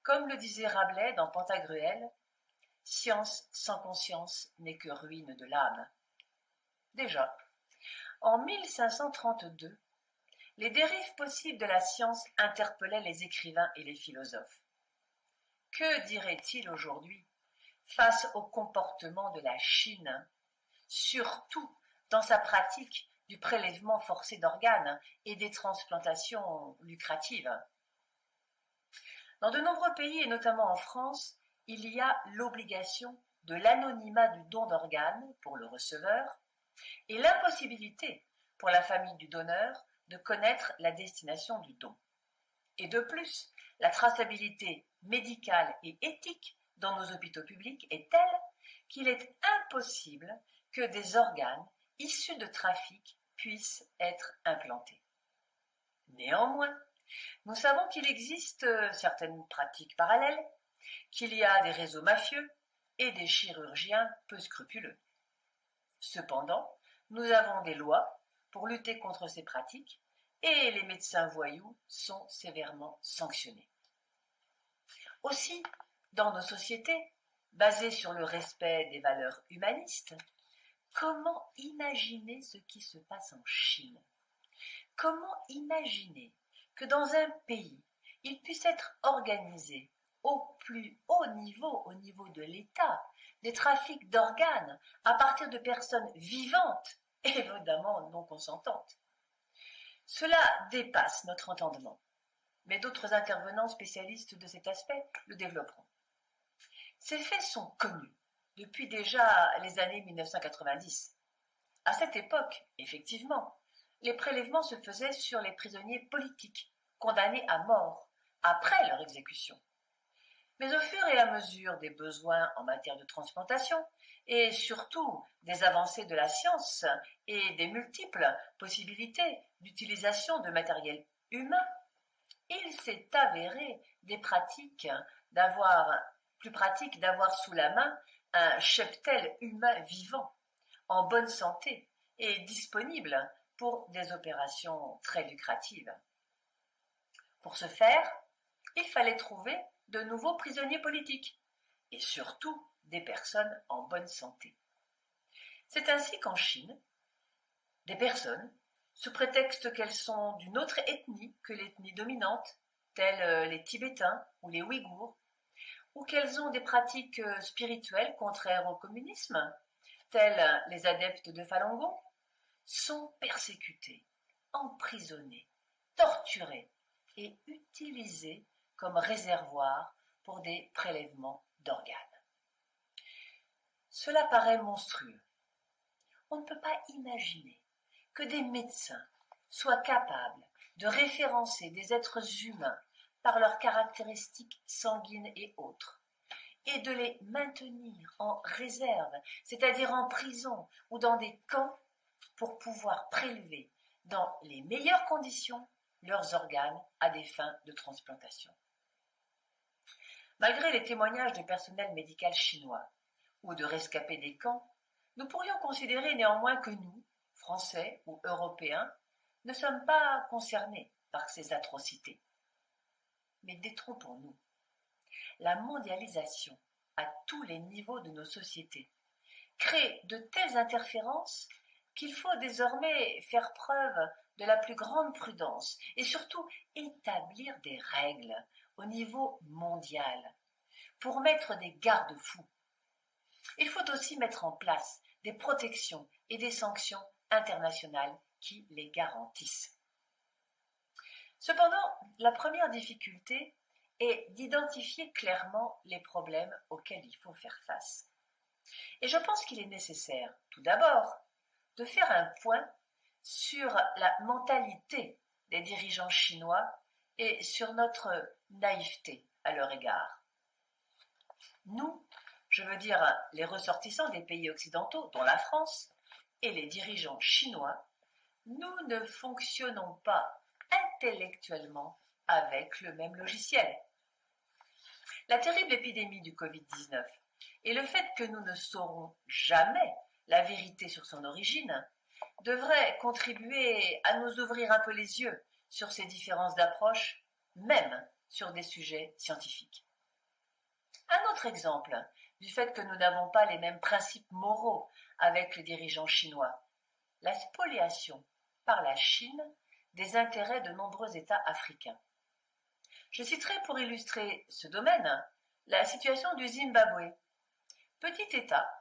Comme le disait Rabelais dans Pantagruel, « Science sans conscience n'est que ruine de l'âme ». Déjà, en 1532, les dérives possibles de la science interpellaient les écrivains et les philosophes. Que dirait-il aujourd'hui face au comportement de la Chine, surtout dans sa pratique du prélèvement forcé d'organes et des transplantations lucratives? Dans de nombreux pays, et notamment en France, il y a l'obligation de l'anonymat du don d'organes pour le receveur et l'impossibilité pour la famille du donneur de connaître la destination du don. Et de plus, la traçabilité médicale et éthique dans nos hôpitaux publics est telle qu'il est impossible que des organes issus de trafic puissent être implantés. Néanmoins, nous savons qu'il existe certaines pratiques parallèles, qu'il y a des réseaux mafieux et des chirurgiens peu scrupuleux. Cependant, nous avons des lois pour lutter contre ces pratiques et les médecins voyous sont sévèrement sanctionnés. Aussi, dans nos sociétés, basées sur le respect des valeurs humanistes, comment imaginer ce qui se passe en Chine? Comment imaginer que dans un pays, il puisse être organisé au plus haut niveau de l'État, des trafics d'organes à partir de personnes vivantes, évidemment non consentantes? Cela dépasse notre entendement, mais d'autres intervenants spécialistes de cet aspect le développeront. Ces faits sont connus depuis déjà les années 1990. À cette époque, effectivement, les prélèvements se faisaient sur les prisonniers politiques, condamnés à mort, après leur exécution. Mais au fur et à mesure des besoins en matière de transplantation, et surtout des avancées de la science et des multiples possibilités d'utilisation de matériel humain, il s'est avéré plus pratique d'avoir sous la main un cheptel humain vivant, en bonne santé et disponible pour des opérations très lucratives. Pour ce faire, il fallait trouver de nouveaux prisonniers politiques et surtout des personnes en bonne santé. C'est ainsi qu'en Chine, des personnes, sous prétexte qu'elles sont d'une autre ethnie que l'ethnie dominante, telles les Tibétains ou les Ouïghours, ou qu'elles ont des pratiques spirituelles contraires au communisme, telles les adeptes de Falun Gong, sont persécutées, emprisonnées, torturées et utilisées comme réservoir pour des prélèvements d'organes. Cela paraît monstrueux. On ne peut pas imaginer que des médecins soient capables de référencer des êtres humains par leurs caractéristiques sanguines et autres, et de les maintenir en réserve, c'est-à-dire en prison ou dans des camps, pour pouvoir prélever dans les meilleures conditions leurs organes à des fins de transplantation. Malgré les témoignages du personnel médical chinois ou de rescapés des camps, nous pourrions considérer néanmoins que nous, Français ou Européens, ne sommes pas concernés par ces atrocités. Mais détrompons-nous. La mondialisation, à tous les niveaux de nos sociétés, crée de telles interférences qu'il faut désormais faire preuve de la plus grande prudence et surtout établir des règles au niveau mondial pour mettre des garde-fous. Il faut aussi mettre en place des protections et des sanctions internationales qui les garantissent. Cependant, la première difficulté est d'identifier clairement les problèmes auxquels il faut faire face. Et je pense qu'il est nécessaire, tout d'abord, de faire un point sur la mentalité des dirigeants chinois et sur notre naïveté à leur égard. Nous, je veux dire les ressortissants des pays occidentaux, dont la France, et les dirigeants chinois, nous ne fonctionnons pas intellectuellement avec le même logiciel. La terrible épidémie du Covid-19 et le fait que nous ne saurons jamais la vérité sur son origine devrait contribuer à nous ouvrir un peu les yeux sur ces différences d'approche, même sur des sujets scientifiques. Un autre exemple du fait que nous n'avons pas les mêmes principes moraux avec les dirigeants chinois, la spoliation par la Chine des intérêts de nombreux États africains. Je citerai pour illustrer ce domaine la situation du Zimbabwe, petit État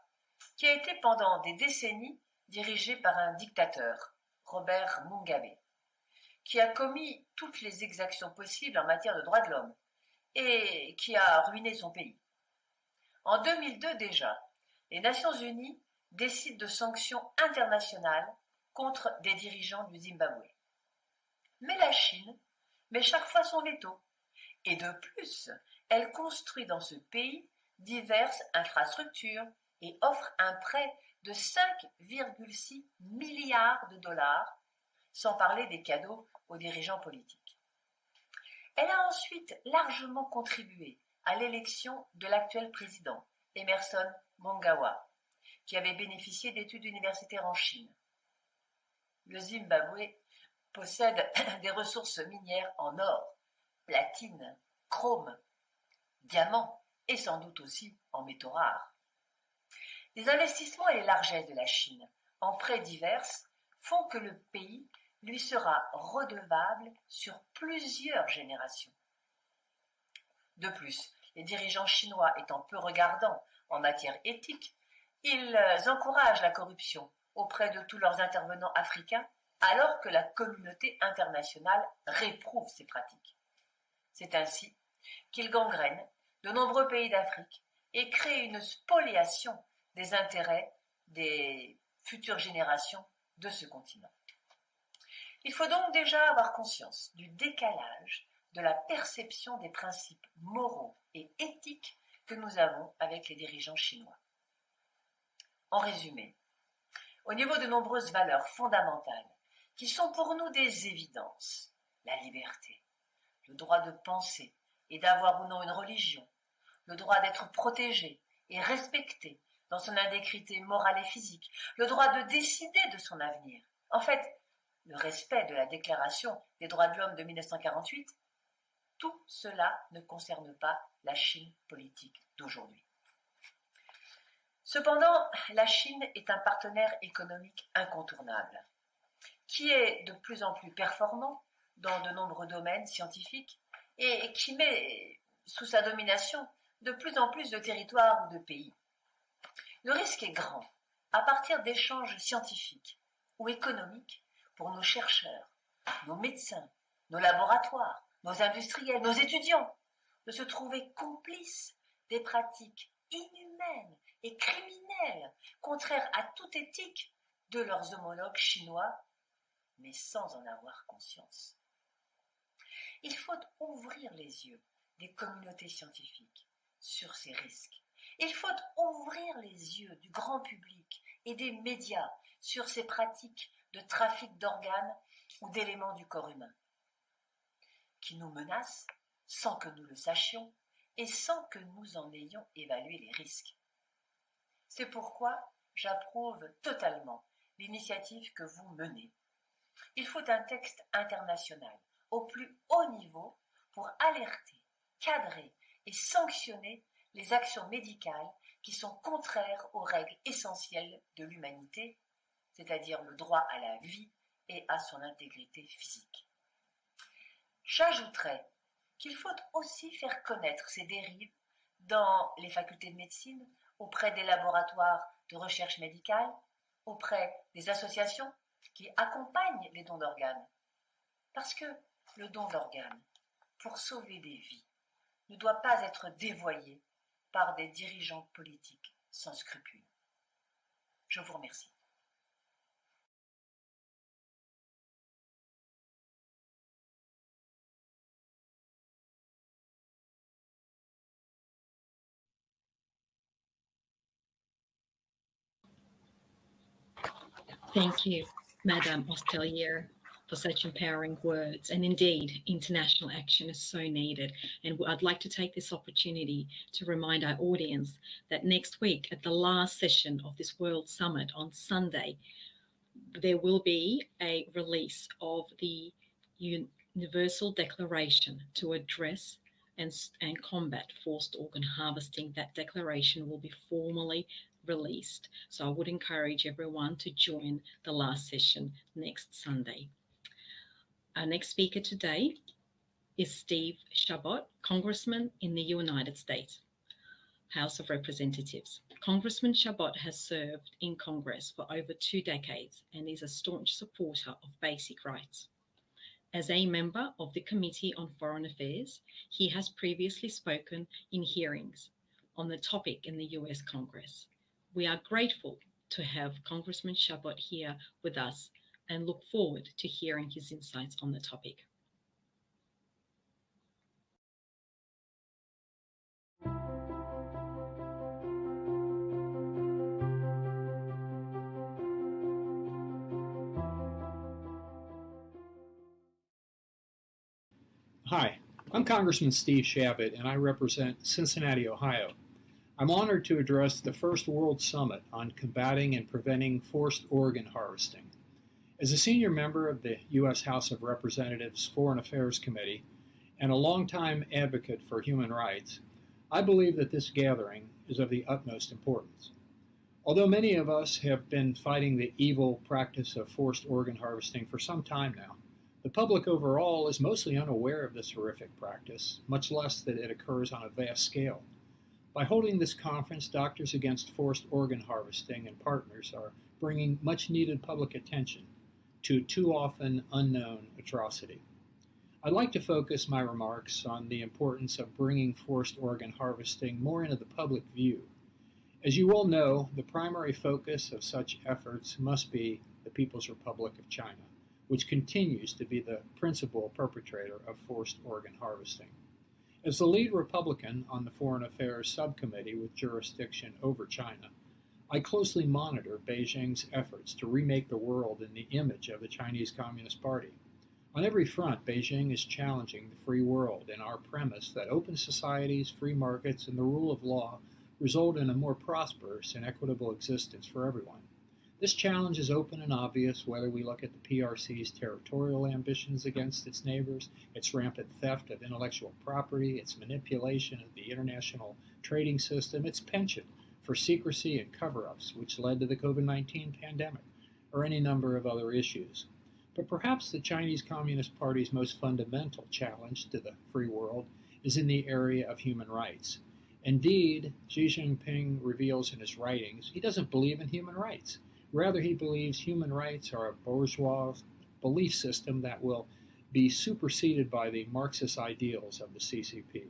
qui a été pendant des décennies dirigé par un dictateur, Robert Mugabe, qui a commis toutes les exactions possibles en matière de droits de l'homme et qui a ruiné son pays. En 2002 déjà, les Nations Unies décident de sanctions internationales contre des dirigeants du Zimbabwe. Mais la Chine met chaque fois son veto. Et de plus, elle construit dans ce pays diverses infrastructures et offre un prêt de 5,6 milliards de dollars, sans parler des cadeaux aux dirigeants politiques. Elle a ensuite largement contribué à l'élection de l'actuel président, Emerson Mnangagwa, qui avait bénéficié d'études universitaires en Chine. Le Zimbabwe possède des ressources minières en or, platine, chrome, diamants et sans doute aussi en métaux rares. Les investissements et les largesses de la Chine en prêts divers font que le pays lui sera redevable sur plusieurs générations. De plus, les dirigeants chinois étant peu regardants en matière éthique, ils encouragent la corruption auprès de tous leurs intervenants africains, alors que la communauté internationale réprouve ces pratiques. C'est ainsi qu'ils gangrènent de nombreux pays d'Afrique et créent une spoliation des intérêts des futures générations de ce continent. Il faut donc déjà avoir conscience du décalage de la perception des principes moraux et éthiques que nous avons avec les dirigeants chinois. En résumé, au niveau de nombreuses valeurs fondamentales qui sont pour nous des évidences, la liberté, le droit de penser et d'avoir ou non une religion, le droit d'être protégé et respecté dans son intégrité morale et physique, le droit de décider de son avenir. En fait, le respect de la Déclaration des droits de l'homme de 1948, tout cela ne concerne pas la Chine politique d'aujourd'hui. Cependant, la Chine est un partenaire économique incontournable, qui est de plus en plus performant dans de nombreux domaines scientifiques et qui met sous sa domination de plus en plus de territoires ou de pays. Le risque est grand, à partir d'échanges scientifiques ou économiques, pour nos chercheurs, nos médecins, nos laboratoires, nos industriels, nos étudiants, de se trouver complices des pratiques inhumaines et criminelles, contraires à toute éthique de leurs homologues chinois, mais sans en avoir conscience. Il faut ouvrir les yeux des communautés scientifiques sur ces risques. Il faut ouvrir les yeux du grand public et des médias sur ces pratiques de trafic d'organes ou d'éléments du corps humain, qui nous menacent sans que nous le sachions et sans que nous en ayons évalué les risques. C'est pourquoi j'approuve totalement l'initiative que vous menez. Il faut un texte international au plus haut niveau pour alerter, cadrer et sanctionner les actions médicales qui sont contraires aux règles essentielles de l'humanité, c'est-à-dire le droit à la vie et à son intégrité physique. J'ajouterai qu'il faut aussi faire connaître ces dérives dans les facultés de médecine, auprès des laboratoires de recherche médicale, auprès des associations qui accompagnent les dons d'organes. Parce que le don d'organes, pour sauver des vies, ne doit pas être dévoyé par des dirigeants politiques sans scrupules. Je vous remercie. Thank you, Madame Hostelier, for such empowering words. And indeed, international action is so needed. And I'd like to take this opportunity to remind our audience that next week, at the last session of this World Summit on Sunday, there will be a release of the Universal Declaration to address and combat forced organ harvesting. That declaration will be formally released. So I would encourage everyone to join the last session next Sunday. Our next speaker today is Steve Shabbat, Congressman in the United States House of Representatives. Congressman Shabbat has served in Congress for over 2 decades and is a staunch supporter of basic rights. As a member of the Committee on Foreign Affairs, he has previously spoken in hearings on the topic in the US Congress. We are grateful to have Congressman Shabbat here with us and look forward to hearing his insights on the topic. Hi, I'm Congressman Steve Shabbat, and I represent Cincinnati, Ohio. I'm honored to address the first World Summit on combating and preventing forced organ harvesting. As a senior member of the U.S. House of Representatives Foreign Affairs Committee and a longtime advocate for human rights, I believe that this gathering is of the utmost importance. Although many of us have been fighting the evil practice of forced organ harvesting for some time now, the public overall is mostly unaware of this horrific practice, much less that it occurs on a vast scale. By holding this conference, Doctors Against Forced Organ Harvesting and partners are bringing much needed public attention to too often unknown atrocity. I'd like to focus my remarks on the importance of bringing forced organ harvesting more into the public view. As you all know, the primary focus of such efforts must be the People's Republic of China, which continues to be the principal perpetrator of forced organ harvesting. As the lead Republican on the Foreign Affairs Subcommittee with jurisdiction over China, I closely monitor Beijing's efforts to remake the world in the image of the Chinese Communist Party. On every front, Beijing is challenging the free world and our premise that open societies, free markets, and the rule of law result in a more prosperous and equitable existence for everyone. This challenge is open and obvious whether we look at the PRC's territorial ambitions against its neighbors, its rampant theft of intellectual property, its manipulation of the international trading system, its penchant for secrecy and cover-ups which led to the COVID-19 pandemic, or any number of other issues. But perhaps the Chinese Communist Party's most fundamental challenge to the free world is in the area of human rights. Indeed, Xi Jinping reveals in his writings he doesn't believe in human rights. Rather, he believes human rights are a bourgeois belief system that will be superseded by the Marxist ideals of the CCP.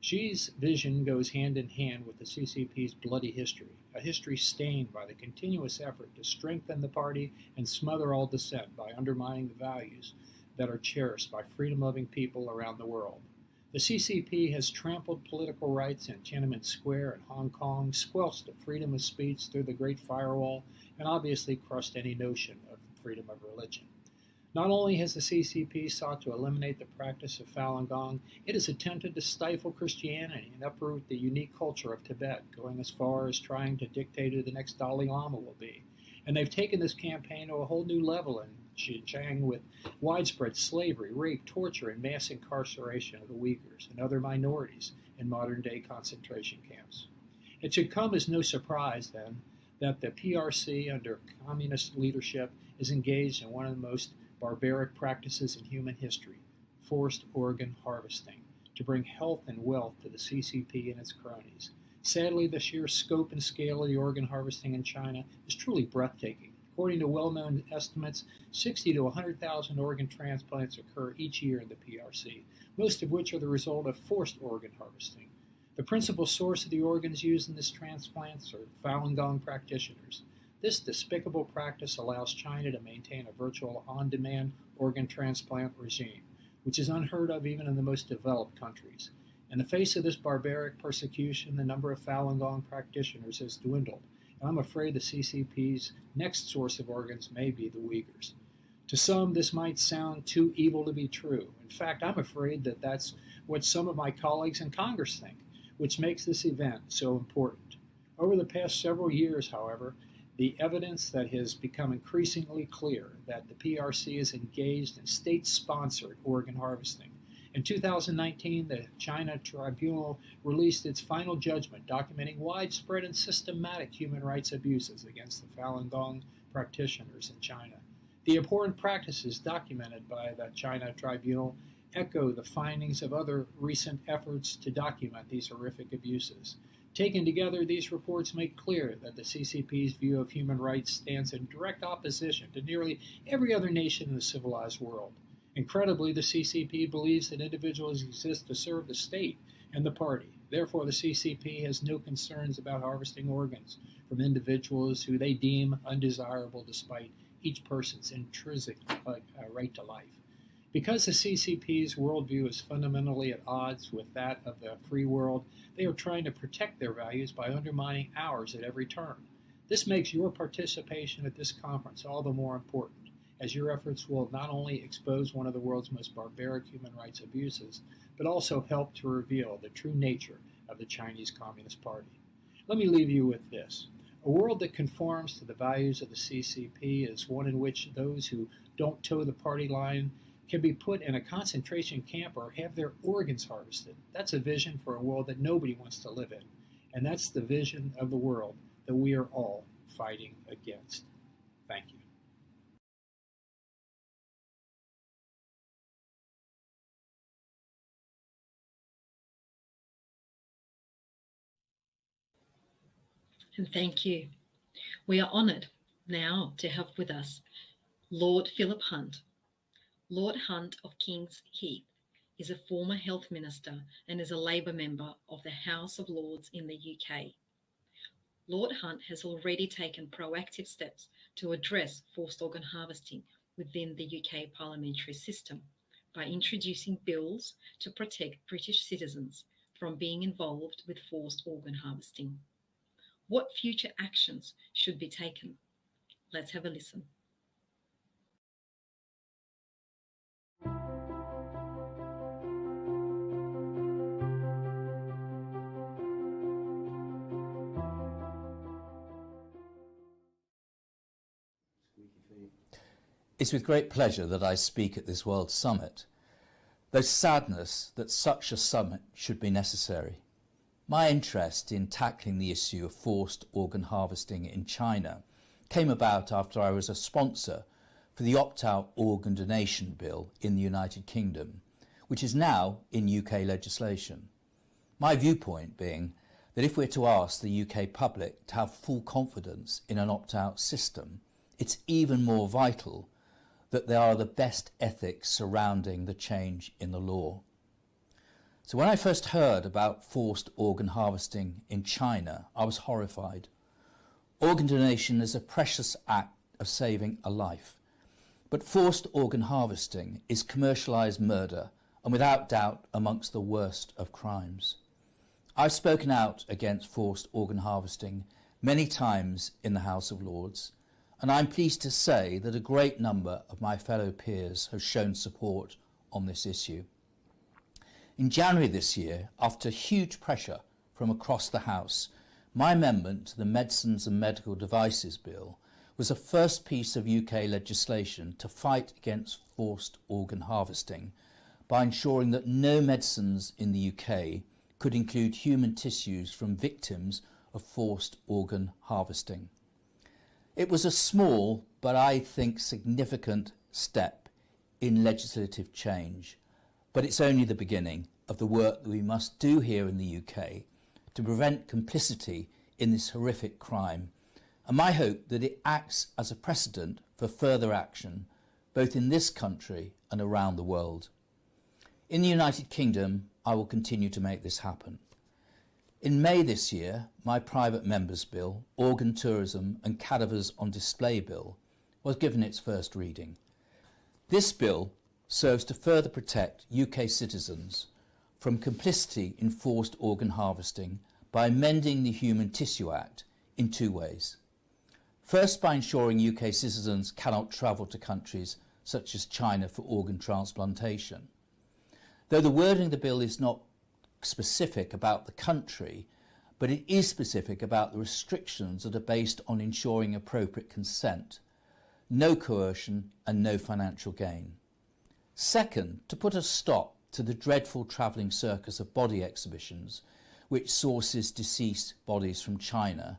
Xi's vision goes hand in hand with the CCP's bloody history, a history stained by the continuous effort to strengthen the party and smother all dissent by undermining the values that are cherished by freedom-loving people around the world. The CCP has trampled political rights in Tiananmen Square in Hong Kong, squelched the freedom of speech through the Great Firewall, and obviously crushed any notion of freedom of religion. Not only has the CCP sought to eliminate the practice of Falun Gong, it has attempted to stifle Christianity and uproot the unique culture of Tibet, going as far as trying to dictate who the next Dalai Lama will be. And they've taken this campaign to a whole new level in Xinjiang with widespread slavery, rape, torture, and mass incarceration of the Uyghurs and other minorities in modern-day concentration camps. It should come as no surprise, then, that the PRC, under communist leadership, is engaged in one of the most barbaric practices in human history, forced organ harvesting, to bring health and wealth to the CCP and its cronies. Sadly, the sheer scope and scale of the organ harvesting in China is truly breathtaking. According to well-known estimates, 60 to 100,000 organ transplants occur each year in the PRC, most of which are the result of forced organ harvesting. The principal source of the organs used in these transplants are Falun Gong practitioners. This despicable practice allows China to maintain a virtual on-demand organ transplant regime, which is unheard of even in the most developed countries. In the face of this barbaric persecution, the number of Falun Gong practitioners has dwindled, and I'm afraid the CCP's next source of organs may be the Uyghurs. To some, this might sound too evil to be true. In fact, I'm afraid that that's what some of my colleagues in Congress think, which makes this event so important. Over the past several years, however, the evidence that has become increasingly clear that the PRC is engaged in state-sponsored organ harvesting. In 2019, the China Tribunal released its final judgment documenting widespread and systematic human rights abuses against the Falun Gong practitioners in China. The abhorrent practices documented by the China Tribunal echo the findings of other recent efforts to document these horrific abuses. Taken together, these reports make clear that the CCP's view of human rights stands in direct opposition to nearly every other nation in the civilized world. Incredibly, the CCP believes that individuals exist to serve the state and the party. Therefore, the CCP has no concerns about harvesting organs from individuals who they deem undesirable despite each person's intrinsic right to life. Because the CCP's worldview is fundamentally at odds with that of the free world, they are trying to protect their values by undermining ours at every turn. This makes your participation at this conference all the more important, as your efforts will not only expose one of the world's most barbaric human rights abuses, but also help to reveal the true nature of the Chinese Communist Party. Let me leave you with this. A world that conforms to the values of the CCP is one in which those who don't toe the party line can be put in a concentration camp or have their organs harvested. That's a vision for a world that nobody wants to live in. And that's the vision of the world that we are all fighting against. Thank you. And thank you. We are honoured now to have with us Lord Philip Hunt. Lord Hunt of King's Heath is a former health minister and is a Labour member of the House of Lords in the UK. Lord Hunt has already taken proactive steps to address forced organ harvesting within the UK parliamentary system by introducing bills to protect British citizens from being involved with forced organ harvesting. What future actions should be taken? Let's have a listen. It's with great pleasure that I speak at this World Summit, though sadness that such a summit should be necessary. My interest in tackling the issue of forced organ harvesting in China came about after I was a sponsor for the opt-out organ donation bill in the United Kingdom, which is now in UK legislation. My viewpoint being that if we're to ask the UK public to have full confidence in an opt-out system, it's even more vital that there are the best ethics surrounding the change in the law. So when I first heard about forced organ harvesting in China, I was horrified. Organ donation is a precious act of saving a life, but forced organ harvesting is commercialised murder and without doubt amongst the worst of crimes. I've spoken out against forced organ harvesting many times in the House of Lords, and I'm pleased to say that a great number of my fellow peers have shown support on this issue. In January this year, after huge pressure from across the House, my amendment to the Medicines and Medical Devices Bill was the first piece of UK legislation to fight against forced organ harvesting by ensuring that no medicines in the UK could include human tissues from victims of forced organ harvesting. It was a small, but I think significant step in legislative change, but it's only the beginning of the work that we must do here in the UK to prevent complicity in this horrific crime, and my hope that it acts as a precedent for further action, both in this country and around the world. In the United Kingdom, I will continue to make this happen. In May this year, my private member's bill, Organ Tourism and Cadavers on Display Bill, was given its first reading. This bill serves to further protect UK citizens from complicity in forced organ harvesting by amending the Human Tissue Act in two ways. First, by ensuring UK citizens cannot travel to countries such as China for organ transplantation. Though the wording of the bill is not specific about the country, but it is specific about the restrictions that are based on ensuring appropriate consent, no coercion and no financial gain. Second, to put a stop to the dreadful travelling circus of body exhibitions which sources deceased bodies from China.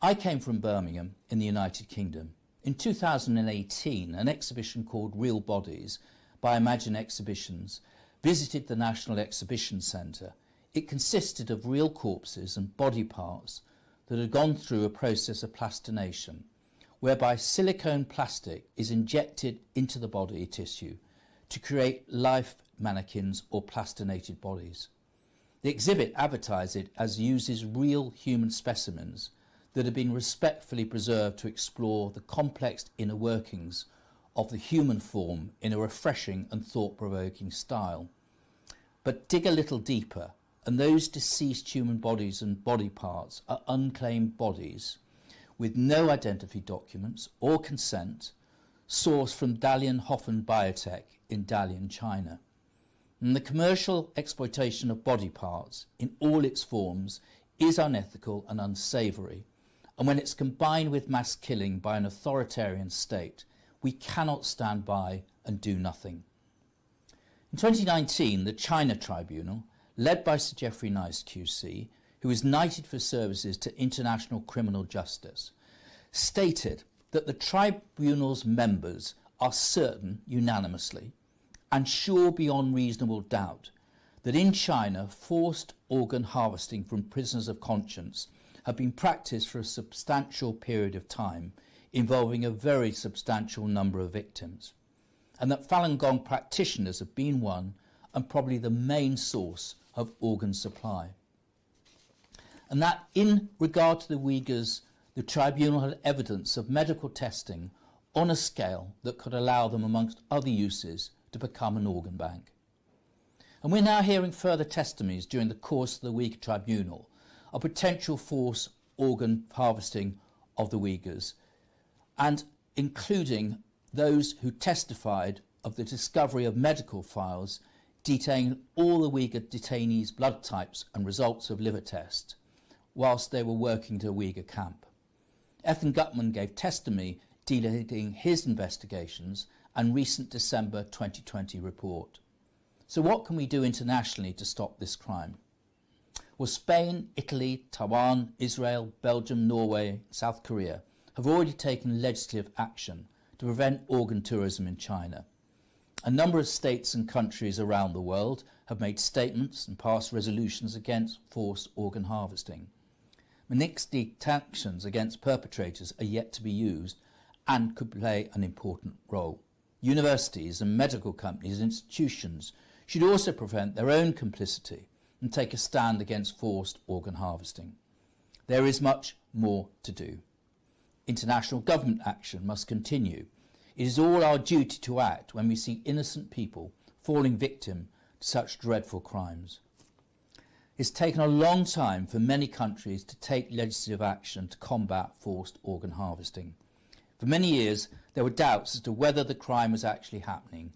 I came from Birmingham in the United Kingdom. In 2018, an exhibition called Real Bodies by Imagine Exhibitions visited the National Exhibition Centre. It consisted of real corpses and body parts that had gone through a process of plastination, whereby silicone plastic is injected into the body tissue to create life mannequins or plastinated bodies. The exhibit advertised it as uses real human specimens that have been respectfully preserved to explore the complex inner workings of the human form in a refreshing and thought-provoking style. But dig a little deeper, and those deceased human bodies and body parts are unclaimed bodies with no identity documents or consent, sourced from Dalian Hoffman Biotech in Dalian, China. And the commercial exploitation of body parts in all its forms is unethical and unsavoury, and when it's combined with mass killing by an authoritarian state, we cannot stand by and do nothing. In 2019, the China Tribunal, led by Sir Geoffrey Nice QC, who is knighted for services to international criminal justice, stated that the tribunal's members are certain unanimously and sure beyond reasonable doubt that in China forced organ harvesting from prisoners of conscience have been practiced for a substantial period of time, involving a very substantial number of victims, and that Falun Gong practitioners have been one and probably the main source of organ supply. And that in regard to the Uyghurs, the tribunal had evidence of medical testing on a scale that could allow them, amongst other uses, to become an organ bank. And we're now hearing further testimonies during the course of the Uyghur Tribunal of potential forced organ harvesting of the Uyghurs, and including those who testified of the discovery of medical files detailing all the Uyghur detainees' blood types and results of liver tests whilst they were working to a Uyghur camp. Ethan Gutman gave testimony detailing his investigations and recent December 2020 report. So what can we do internationally to stop this crime? Well, Spain, Italy, Taiwan, Israel, Belgium, Norway, South Korea have already taken legislative action to prevent organ tourism in China. A number of states and countries around the world have made statements and passed resolutions against forced organ harvesting. Mixed actions against perpetrators are yet to be used and could play an important role. Universities and medical companies and institutions should also prevent their own complicity and take a stand against forced organ harvesting. There is much more to do. International government action must continue. It is all our duty to act when we see innocent people falling victim to such dreadful crimes. It's taken a long time for many countries to take legislative action to combat forced organ harvesting. For many years, there were doubts as to whether the crime was actually happening,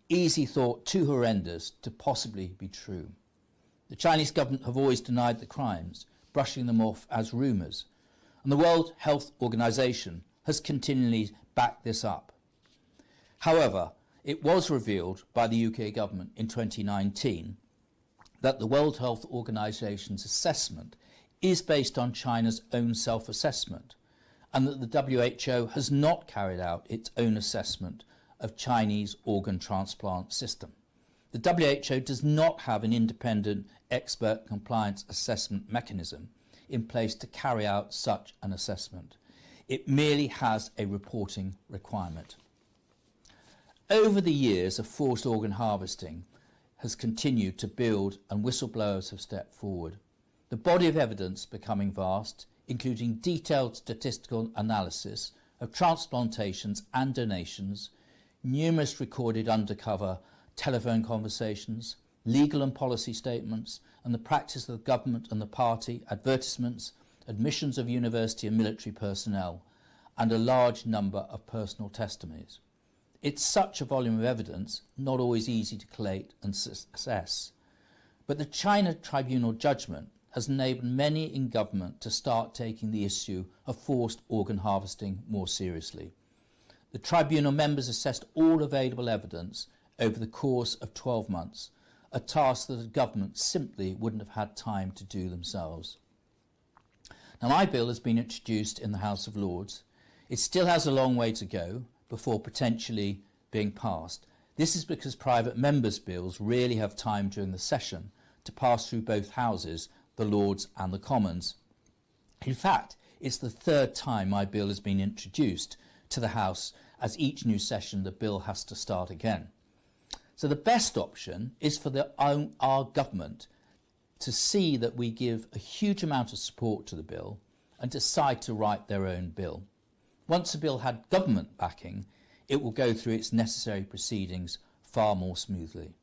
easily thought too horrendous to possibly be true. The Chinese government have always denied the crimes, brushing them off as rumours, and the World Health Organization has continually backed this up. However, it was revealed by the UK government in 2019 that the World Health Organization's assessment is based on China's own self-assessment, and that the WHO has not carried out its own assessment of Chinese organ transplant system. The WHO does not have an independent expert compliance assessment mechanism in place to carry out such an assessment. It merely has a reporting requirement. Over the years of forced organ harvesting has continued to build, and whistleblowers have stepped forward. The body of evidence becoming vast, including detailed statistical analysis of transplantations and donations, numerous recorded undercover telephone conversations, legal and policy statements, and the practice of the government and the party, advertisements, admissions of university and military personnel, and a large number of personal testimonies. It's such a volume of evidence, not always easy to collate and assess. But the China Tribunal judgment has enabled many in government to start taking the issue of forced organ harvesting more seriously. The tribunal members assessed all available evidence over the course of 12 months, a task that the government simply wouldn't have had time to do themselves. Now, my bill has been introduced in the House of Lords. It still has a long way to go before potentially being passed. This is because private members' bills rarely have time during the session to pass through both houses, the Lords and the Commons. In fact, it's the third time my bill has been introduced to the House, as each new session the bill has to start again. So the best option is for our government to see that we give a huge amount of support to the bill and decide to write their own bill. Once the bill had government backing, it will go through its necessary proceedings far more smoothly.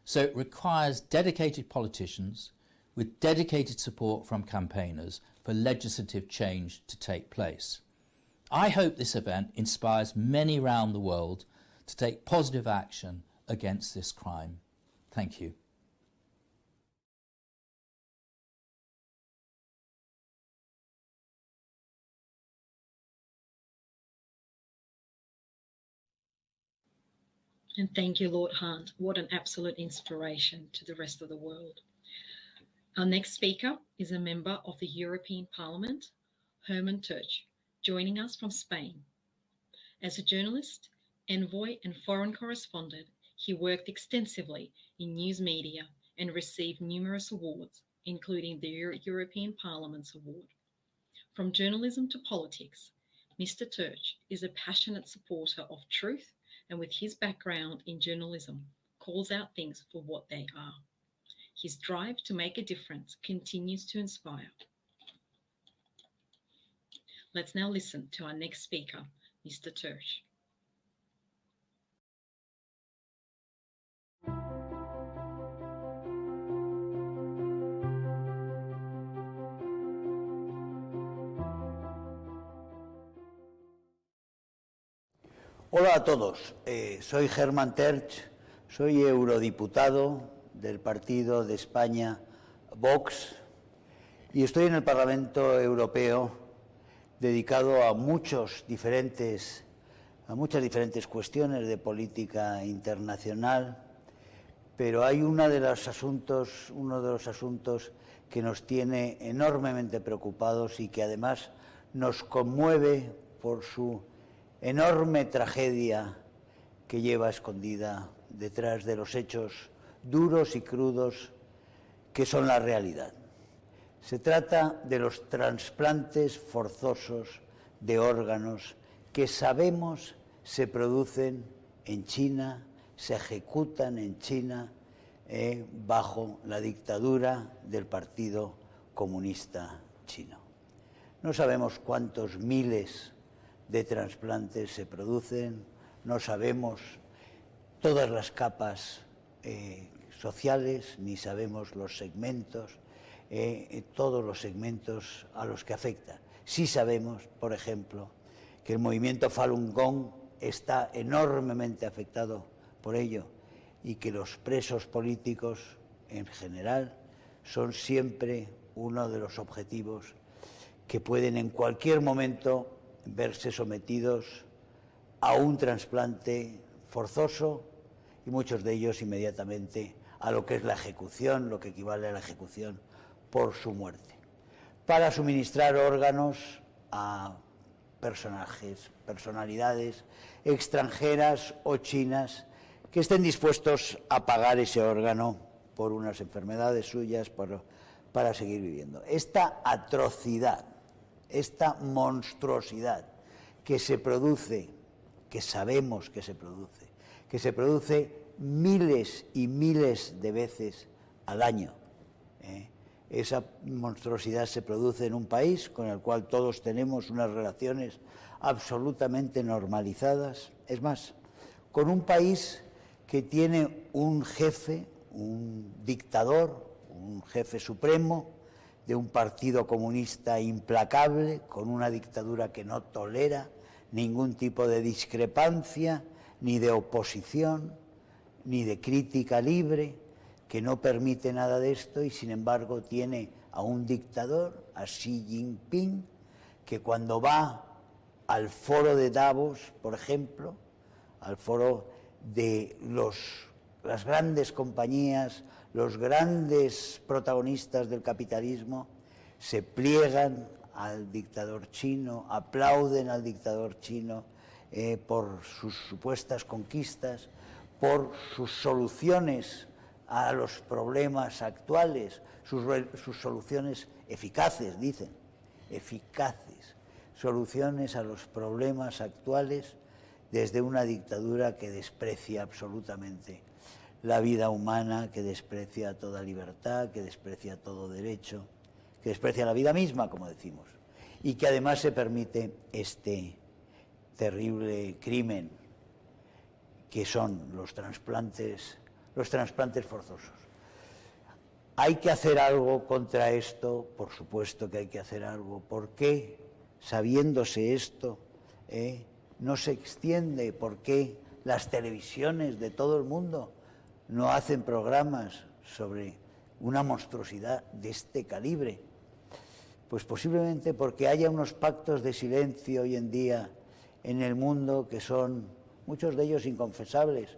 So it requires dedicated politicians with dedicated support from campaigners for legislative change to take place. I hope this event inspires many around the world to take positive action against this crime. Thank you. And thank you, Lord Hunt. What an absolute inspiration to the rest of the world. Our next speaker is a member of the European Parliament, Herman Tertsch, joining us from Spain. As a journalist, envoy, and foreign correspondent, he worked extensively in news media and received numerous awards, including the European Parliament's award. From journalism to politics, Mr. Tertsch is a passionate supporter of truth, and with his background in journalism, calls out things for what they are. His drive to make a difference continues to inspire. Let's now listen to our next speaker, Mr. Tertsch. Hola a todos, soy Herman Tertsch, soy eurodiputado del partido de España Vox y estoy en el Parlamento Europeo dedicado a muchas diferentes cuestiones de política internacional, pero hay uno de los asuntos que nos tiene enormemente preocupados y que además nos conmueve por su enorme tragedia que lleva escondida detrás de los hechos duros y crudos que son la realidad. Se trata de los trasplantes forzosos de órganos que sabemos se producen en China, se ejecutan en China bajo la dictadura del Partido Comunista Chino. No sabemos cuántos miles de trasplantes se producen, no sabemos todas las capas sociales, ni sabemos los segmentos, todos los segmentos a los que afecta. Sí sabemos, por ejemplo, que el movimiento Falun Gong está enormemente afectado por ello y que los presos políticos en general son siempre uno de los objetivos que pueden en cualquier momento verse sometidos a un trasplante forzoso y muchos de ellos inmediatamente a lo que es la ejecución, lo que equivale a la ejecución por su muerte, para suministrar órganos a personalidades extranjeras o chinas que estén dispuestos a pagar ese órgano por unas enfermedades suyas para seguir viviendo. Esta atrocidad, esta monstruosidad que se produce, que sabemos que se produce miles y miles de veces al año. Esa monstruosidad se produce en un país con el cual todos tenemos unas relaciones absolutamente normalizadas. Es más, con un país que tiene un jefe, un dictador, un jefe supremo de un partido comunista implacable, con una dictadura que no tolera ningún tipo de discrepancia, ni de oposición, ni de crítica libre, que no permite nada de esto y sin embargo tiene a un dictador, a Xi Jinping, que cuando va al foro de Davos, por ejemplo, al foro de las grandes compañías, los grandes protagonistas del capitalismo, se pliegan al dictador chino, aplauden al dictador chino por sus supuestas conquistas, por sus soluciones a los problemas actuales, sus soluciones eficaces, dicen, eficaces, soluciones a los problemas actuales desde una dictadura que desprecia absolutamente la vida humana, que desprecia toda libertad, que desprecia todo derecho, que desprecia la vida misma, como decimos, y que además se permite este terrible crimen que son los trasplantes forzosos. Hay que hacer algo contra esto, por supuesto que hay que hacer algo. ¿Por qué, sabiéndose esto, no se extiende, por qué las televisiones de todo el mundo no hacen programas sobre una monstruosidad de este calibre. Pues posiblemente porque haya unos pactos de silencio hoy en día en el mundo que son, muchos de ellos inconfesables,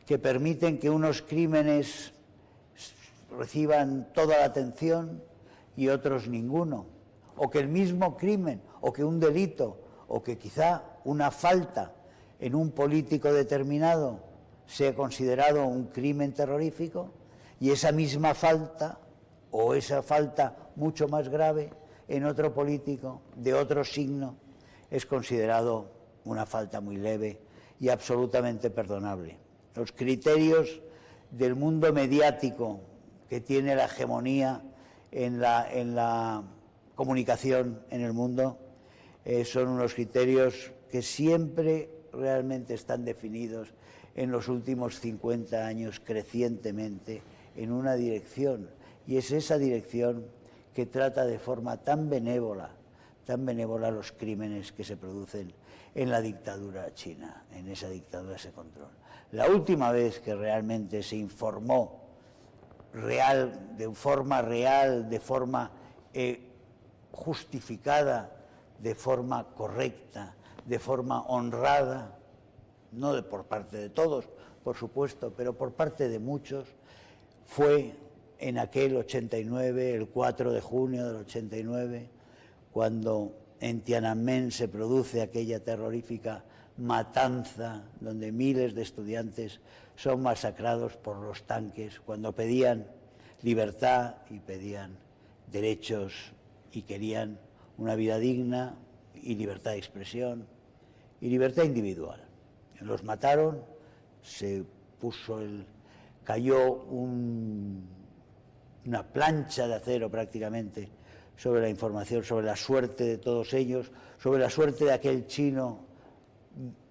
que permiten que unos crímenes reciban toda la atención y otros ninguno, o que el mismo crimen, o que un delito, o que quizá una falta en un político determinado sea considerado un crimen terrorífico, y esa misma falta, o esa falta mucho más grave, en otro político de otro signo, es considerado una falta muy leve y absolutamente perdonable. Los criterios del mundo mediático que tiene la hegemonía en la comunicación en el mundo son unos criterios que siempre realmente están definidos en los últimos 50 años crecientemente en una dirección, y es esa dirección que trata de forma tan benévola los crímenes que se producen en la dictadura china, en esa dictadura, ese control. La última vez que realmente se informó de forma justificada, de forma correcta, de forma honrada, no por parte de todos, por supuesto, pero por parte de muchos, fue en aquel 89, el 4 de junio del 89, cuando en Tiananmen se produce aquella terrorífica matanza donde miles de estudiantes son masacrados por los tanques, cuando pedían libertad y pedían derechos y querían una vida digna y libertad de expresión y libertad individual. Los mataron, cayó una plancha de acero prácticamente sobre la información, sobre la suerte de todos ellos, sobre la suerte de aquel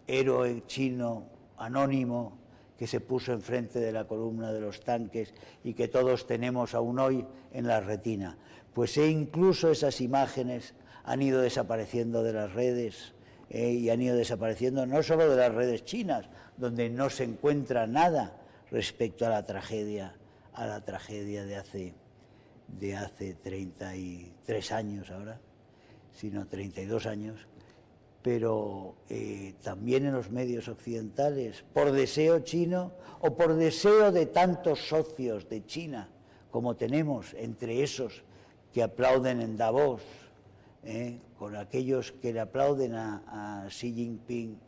héroe chino anónimo que se puso enfrente de la columna de los tanques y que todos tenemos aún hoy en la retina. Pues incluso esas imágenes han ido desapareciendo de las redes y han ido desapareciendo no solo de las redes chinas, donde no se encuentra nada respecto a la tragedia de hace 33 años ahora, sino 32 años, pero también en los medios occidentales, por deseo chino o por deseo de tantos socios de China como tenemos, entre esos que aplauden en Davos, con aquellos que le aplauden a Xi Jinping,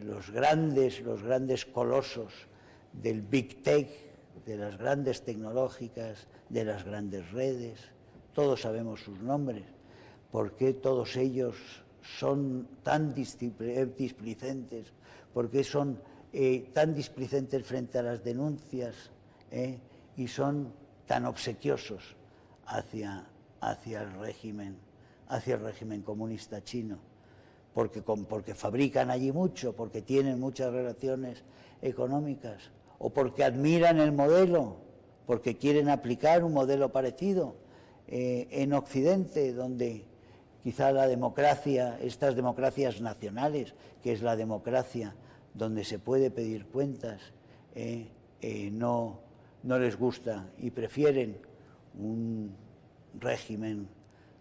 los grandes colosos del Big Tech, de las grandes tecnológicas, de las grandes redes, todos sabemos sus nombres, porque todos ellos son tan displicentes, porque son tan displicentes frente a las denuncias y son tan obsequiosos hacia el régimen comunista chino, porque fabrican allí mucho, porque tienen muchas relaciones económicas, o porque admiran el modelo, porque quieren aplicar un modelo parecido en Occidente, donde quizá la democracia, estas democracias nacionales, que es la democracia donde se puede pedir cuentas, no les gusta y prefieren un régimen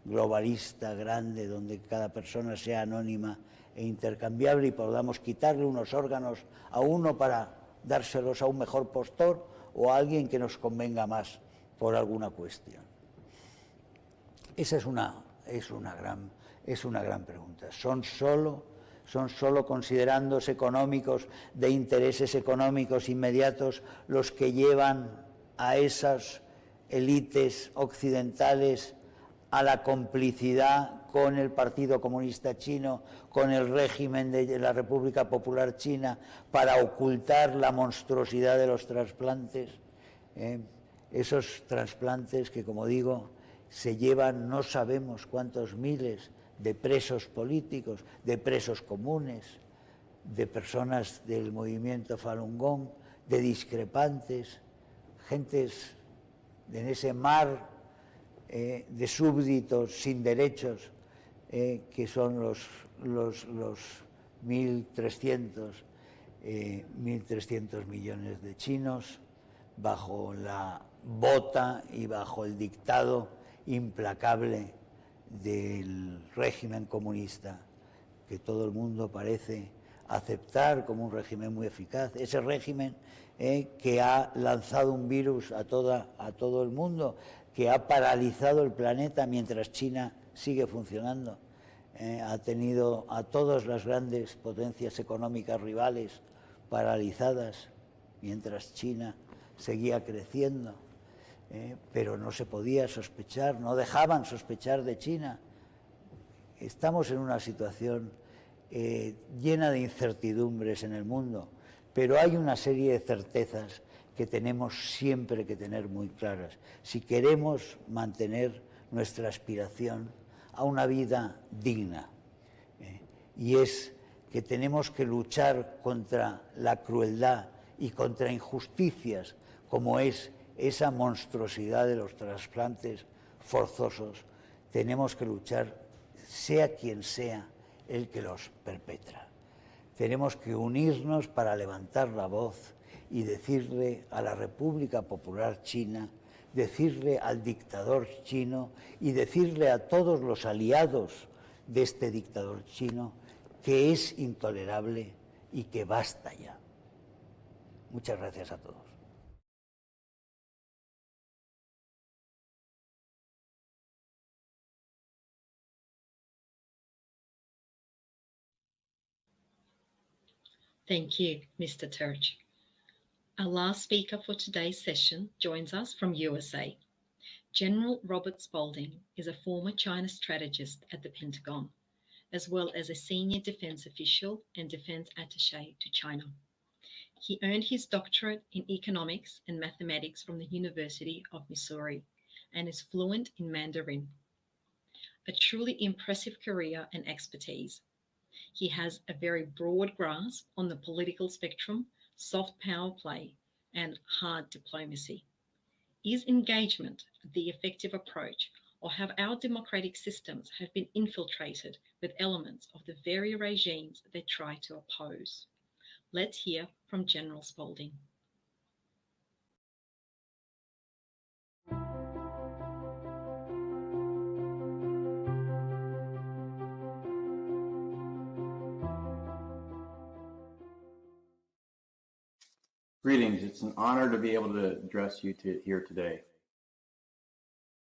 globalista grande donde cada persona sea anónima e intercambiable y podamos quitarle unos órganos a uno para dárselos a un mejor postor o a alguien que nos convenga más por alguna cuestión. Esa es una gran pregunta. ¿Son solo considerandos económicos, de intereses económicos inmediatos, los que llevan a esas élites occidentales a la complicidad con el Partido Comunista Chino, con el régimen de la República Popular China, para ocultar la monstruosidad de los trasplantes? Esos trasplantes que, como digo, se llevan no sabemos cuántos miles de presos políticos, de presos comunes, de personas del movimiento Falun Gong, de discrepantes, gentes en ese mar de súbditos sin derechos que son los 1.300 millones de chinos bajo la bota y bajo el dictado implacable del régimen comunista, que todo el mundo parece aceptar como un régimen muy eficaz. Ese régimen que ha lanzado un virus a todo el mundo, que ha paralizado el planeta mientras China sigue funcionando. Ha tenido a todas las grandes potencias económicas rivales paralizadas mientras China seguía creciendo, pero no se podía sospechar, no dejaban sospechar de China. Estamos en una situación llena de incertidumbres en el mundo, pero hay una serie de certezas que tenemos siempre que tener muy claras si queremos mantener nuestra aspiración a una vida digna. Y es que tenemos que luchar contra la crueldad y contra injusticias como es esa monstruosidad de los trasplantes forzosos. Tenemos que luchar, sea quien sea el que los perpetra. Tenemos que unirnos para levantar la voz y decirle a la República Popular China, decirle al dictador chino y decirle a todos los aliados de este dictador chino que es intolerable y que basta ya. Muchas gracias a todos. Thank you, Mr. Turch. Our last speaker for today's session joins us from USA. General Robert Spalding is a former China strategist at the Pentagon, as well as a senior defense official and defense attaché to China. He earned his doctorate in economics and mathematics from the University of Missouri and is fluent in Mandarin. A truly impressive career and expertise. He has a very broad grasp on the political spectrum, soft power play, and hard diplomacy. Is engagement the effective approach, or have our democratic systems have been infiltrated with elements of the very regimes they try to oppose? Let's hear from General Spalding. Greetings. It's an honor to be able to address you here today.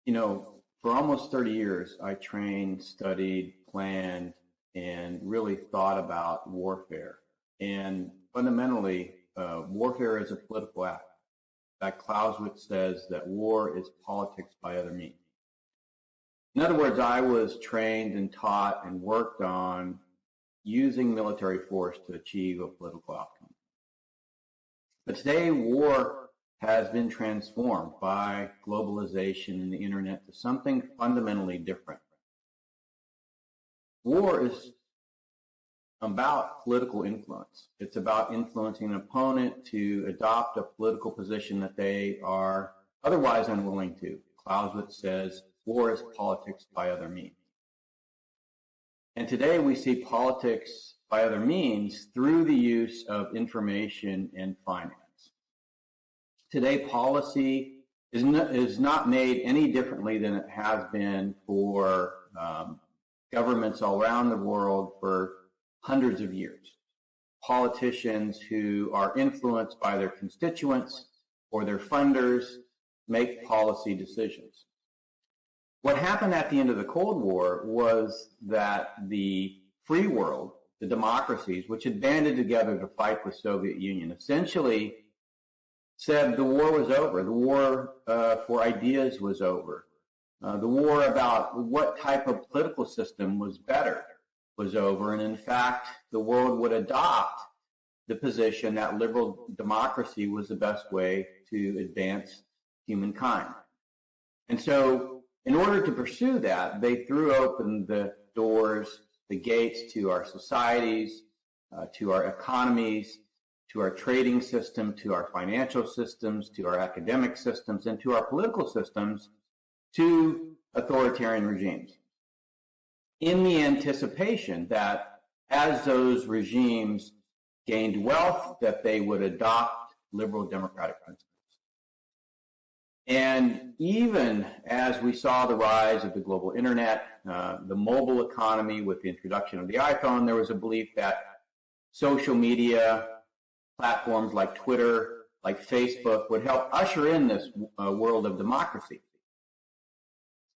You know, for almost 30 years, I trained, studied, planned, and really thought about warfare. And fundamentally, warfare is a political act. That Clausewitz says that war is politics by other means. In other words, I was trained and taught and worked on using military force to achieve a political outcome. But today, war has been transformed by globalization and the internet to something fundamentally different. War is about political influence. It's about influencing an opponent to adopt a political position that they are otherwise unwilling to. Clausewitz says war is politics by other means. And today we see politics by other means through the use of information and finance. Today, policy is not made any differently than it has been for governments all around the world for hundreds of years. Politicians who are influenced by their constituents or their funders make policy decisions. What happened at the end of the Cold War was that the free world, the democracies, which had banded together to fight the Soviet Union, essentially said the war was over. The war for ideas was over. The war about what type of political system was better was over. And in fact, the world would adopt the position that liberal democracy was the best way to advance humankind. And so in order to pursue that, they threw open the doors, the gates to our societies, to our economies, to our trading system, to our financial systems, to our academic systems, and to our political systems, to authoritarian regimes. in the anticipation that as those regimes gained wealth, that they would adopt liberal democratic principles. And even as we saw the rise of the global internet, the mobile economy with the introduction of the iPhone, there was a belief that social media platforms like Twitter, like Facebook, would help usher in this world of democracy.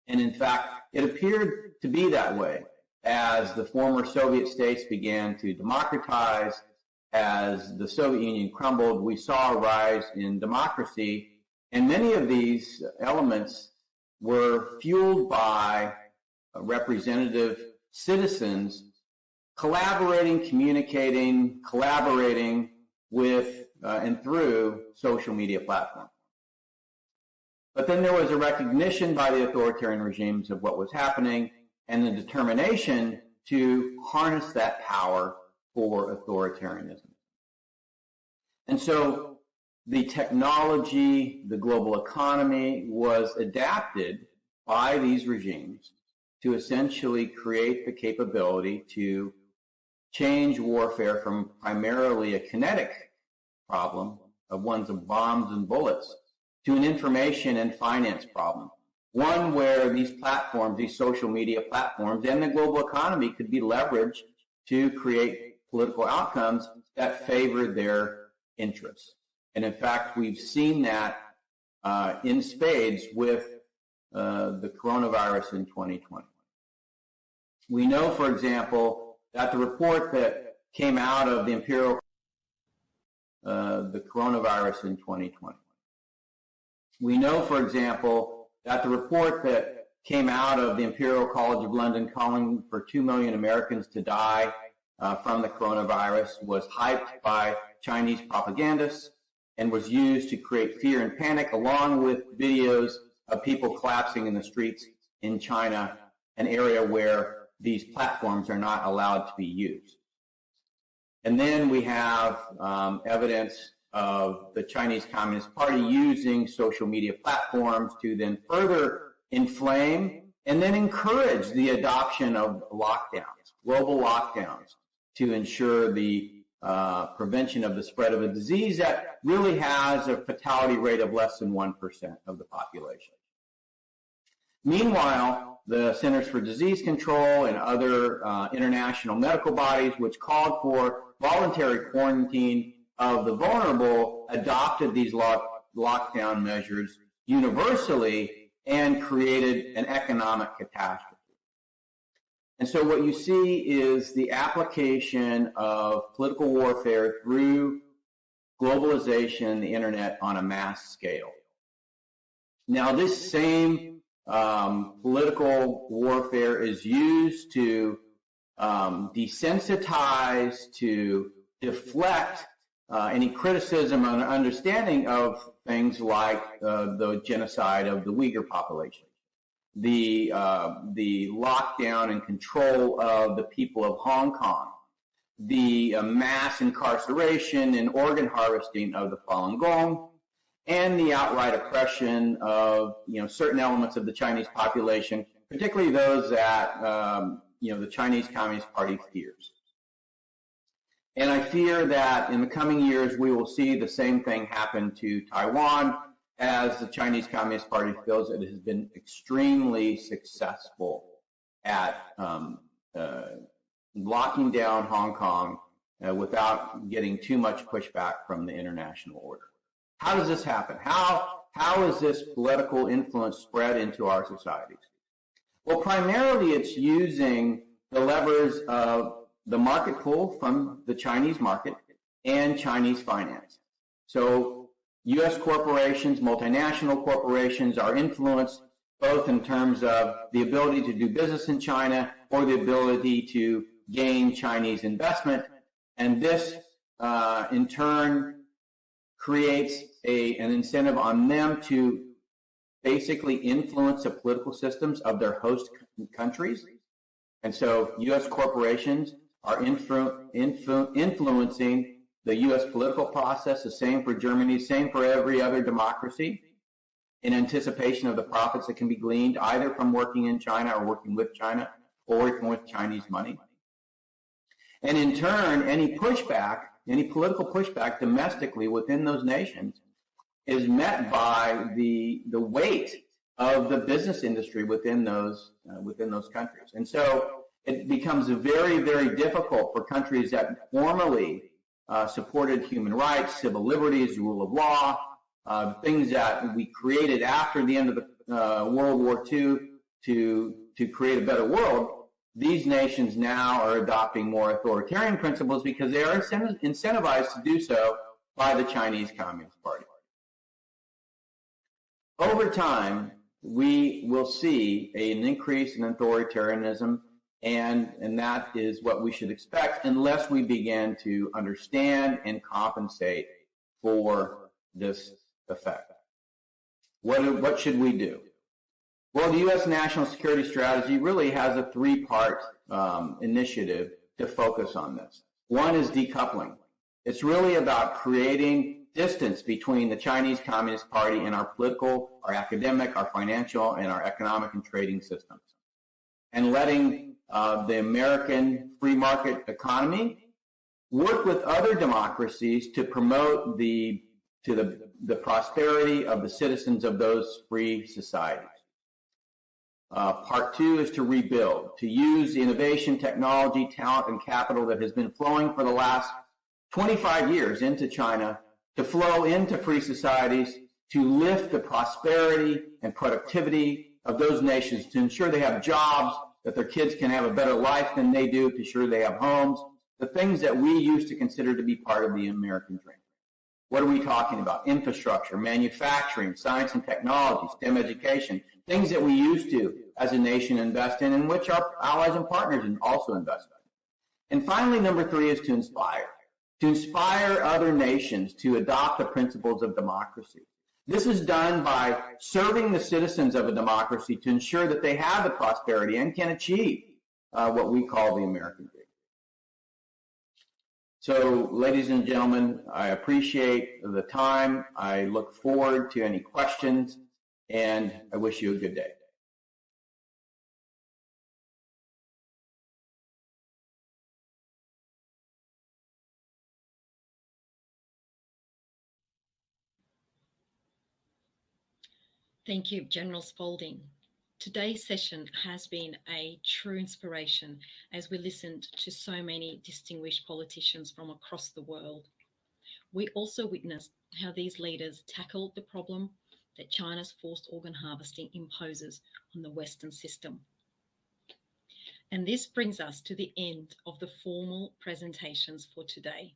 And in fact, it appeared to be that way as the former Soviet states began to democratize, as the Soviet Union crumbled. We saw a rise in democracy, and many of these elements were fueled by representative citizens collaborating, communicating, collaborating with and through social media platforms. But then there was a recognition by the authoritarian regimes of what was happening and the determination to harness that power for authoritarianism. And so the technology, the global economy was adapted by these regimes to essentially create the capability to change warfare from primarily a kinetic problem of ones of bombs and bullets to an information and finance problem, one where these platforms, these social media platforms, and the global economy could be leveraged to create political outcomes that favor their interests. And in fact, we've seen that in spades with the coronavirus in 2020. We know, for example, that the report that came out of the the coronavirus in 2020. We know, for example, that the report that came out of the Imperial College of London calling for 2 million Americans to die from the coronavirus was hyped by Chinese propagandists and was used to create fear and panic, along with videos of people collapsing in the streets in China, an area where these platforms are not allowed to be used. And then we have evidence of the Chinese Communist Party using social media platforms to then further inflame and then encourage the adoption of lockdowns, global lockdowns, to ensure the prevention of the spread of a disease that really has a fatality rate of less than 1% of the population. Meanwhile, the Centers for Disease Control and other international medical bodies, which called for voluntary quarantine of the vulnerable, adopted these lockdown measures universally and created an economic catastrophe. And so what you see is the application of political warfare through globalization, the internet, on a mass scale. Now, this same political warfare is used to desensitize, to deflect any criticism and understanding of things like the genocide of the Uyghur population, the lockdown and control of the people of Hong Kong, the mass incarceration and organ harvesting of the Falun Gong, and the outright oppression of certain elements of the Chinese population, particularly those that the Chinese Communist Party fears. And I fear that in the coming years we will see the same thing happen to Taiwan, as the Chinese Communist Party feels it has been extremely successful at locking down Hong Kong without getting too much pushback from the international order. How does this happen? How is this political influence spread into our societies? Well, primarily it's using the levers of the market pull from the Chinese market and Chinese finance. So U.S. corporations, multinational corporations are influenced both in terms of the ability to do business in China or the ability to gain Chinese investment. And this, in turn, creates an incentive on them to basically influence the political systems of their host countries. And so U.S. corporations are influencing the U.S. political process, the same for Germany, same for every other democracy, in anticipation of the profits that can be gleaned either from working in China or working with China or working with Chinese money. And in turn, any pushback, any political pushback domestically within those nations is met by the weight of the business industry within those countries. And so it becomes very, very difficult for countries that formerly supported human rights, civil liberties, rule of law, things that we created after the end of the World War II to create a better world. These nations now are adopting more authoritarian principles because they are incentivized to do so by the Chinese Communist Party. Over time, we will see an increase in authoritarianism, and that is what we should expect unless we begin to understand and compensate for this effect. What should we do? Well, the U.S. national security strategy really has a three-part initiative to focus on this. One is decoupling. It's really about creating distance between the Chinese Communist Party and our political, our academic, our financial, and our economic and trading systems, and letting the American free market economy work with other democracies to promote the prosperity of the citizens of those free societies. Part two is to rebuild, to use the innovation, technology, talent, and capital that has been flowing for the last 25 years into China to flow into free societies, to lift the prosperity and productivity of those nations, to ensure they have jobs, that their kids can have a better life than they do, to ensure they have homes, the things that we used to consider to be part of the American dream. What are we talking about? Infrastructure, manufacturing, science and technology, STEM education, things that we used to, as a nation, invest in, and which our allies and partners also invest in. And finally, number three is to inspire other nations to adopt the principles of democracy. This is done by serving the citizens of a democracy to ensure that they have the prosperity and can achieve what we call the American dream. So, ladies and gentlemen, I appreciate the time. I look forward to any questions, and I wish you a good day. Thank you, General Spalding. Today's session has been a true inspiration as we listened to so many distinguished politicians from across the world. We also witnessed how these leaders tackled the problem that China's forced organ harvesting imposes on the Western system. And this brings us to the end of the formal presentations for today.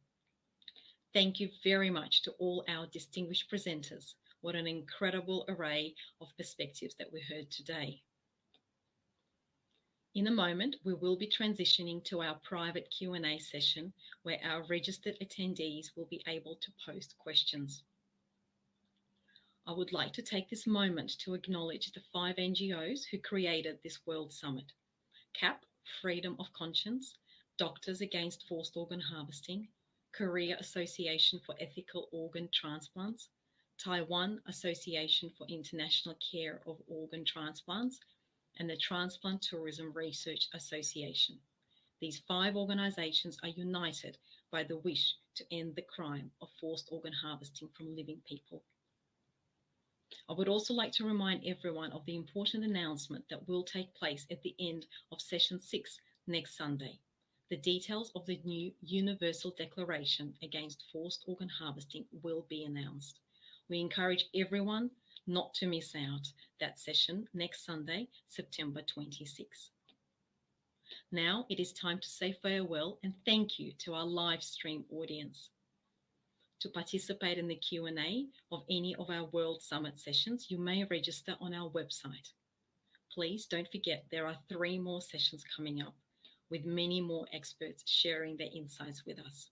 Thank you very much to all our distinguished presenters. What an incredible array of perspectives that we heard today. In a moment, we will be transitioning to our private Q&A session where our registered attendees will be able to post questions. I would like to take this moment to acknowledge the 5 NGOs who created this World Summit: CAP, Freedom of Conscience, Doctors Against Forced Organ Harvesting, Korea Association for Ethical Organ Transplants, Taiwan Association for International Care of Organ Transplants, and the Transplant Tourism Research Association. These 5 organizations are united by the wish to end the crime of forced organ harvesting from living people. I would also like to remind everyone of the important announcement that will take place at the end of Session 6 next Sunday. The details of the new Universal Declaration Against Forced Organ Harvesting will be announced. We encourage everyone not to miss out that session next Sunday, September 26. Now it is time to say farewell and thank you to our live stream audience. To participate in the Q&A of any of our World Summit sessions, you may register on our website. Please don't forget there are 3 more sessions coming up with many more experts sharing their insights with us.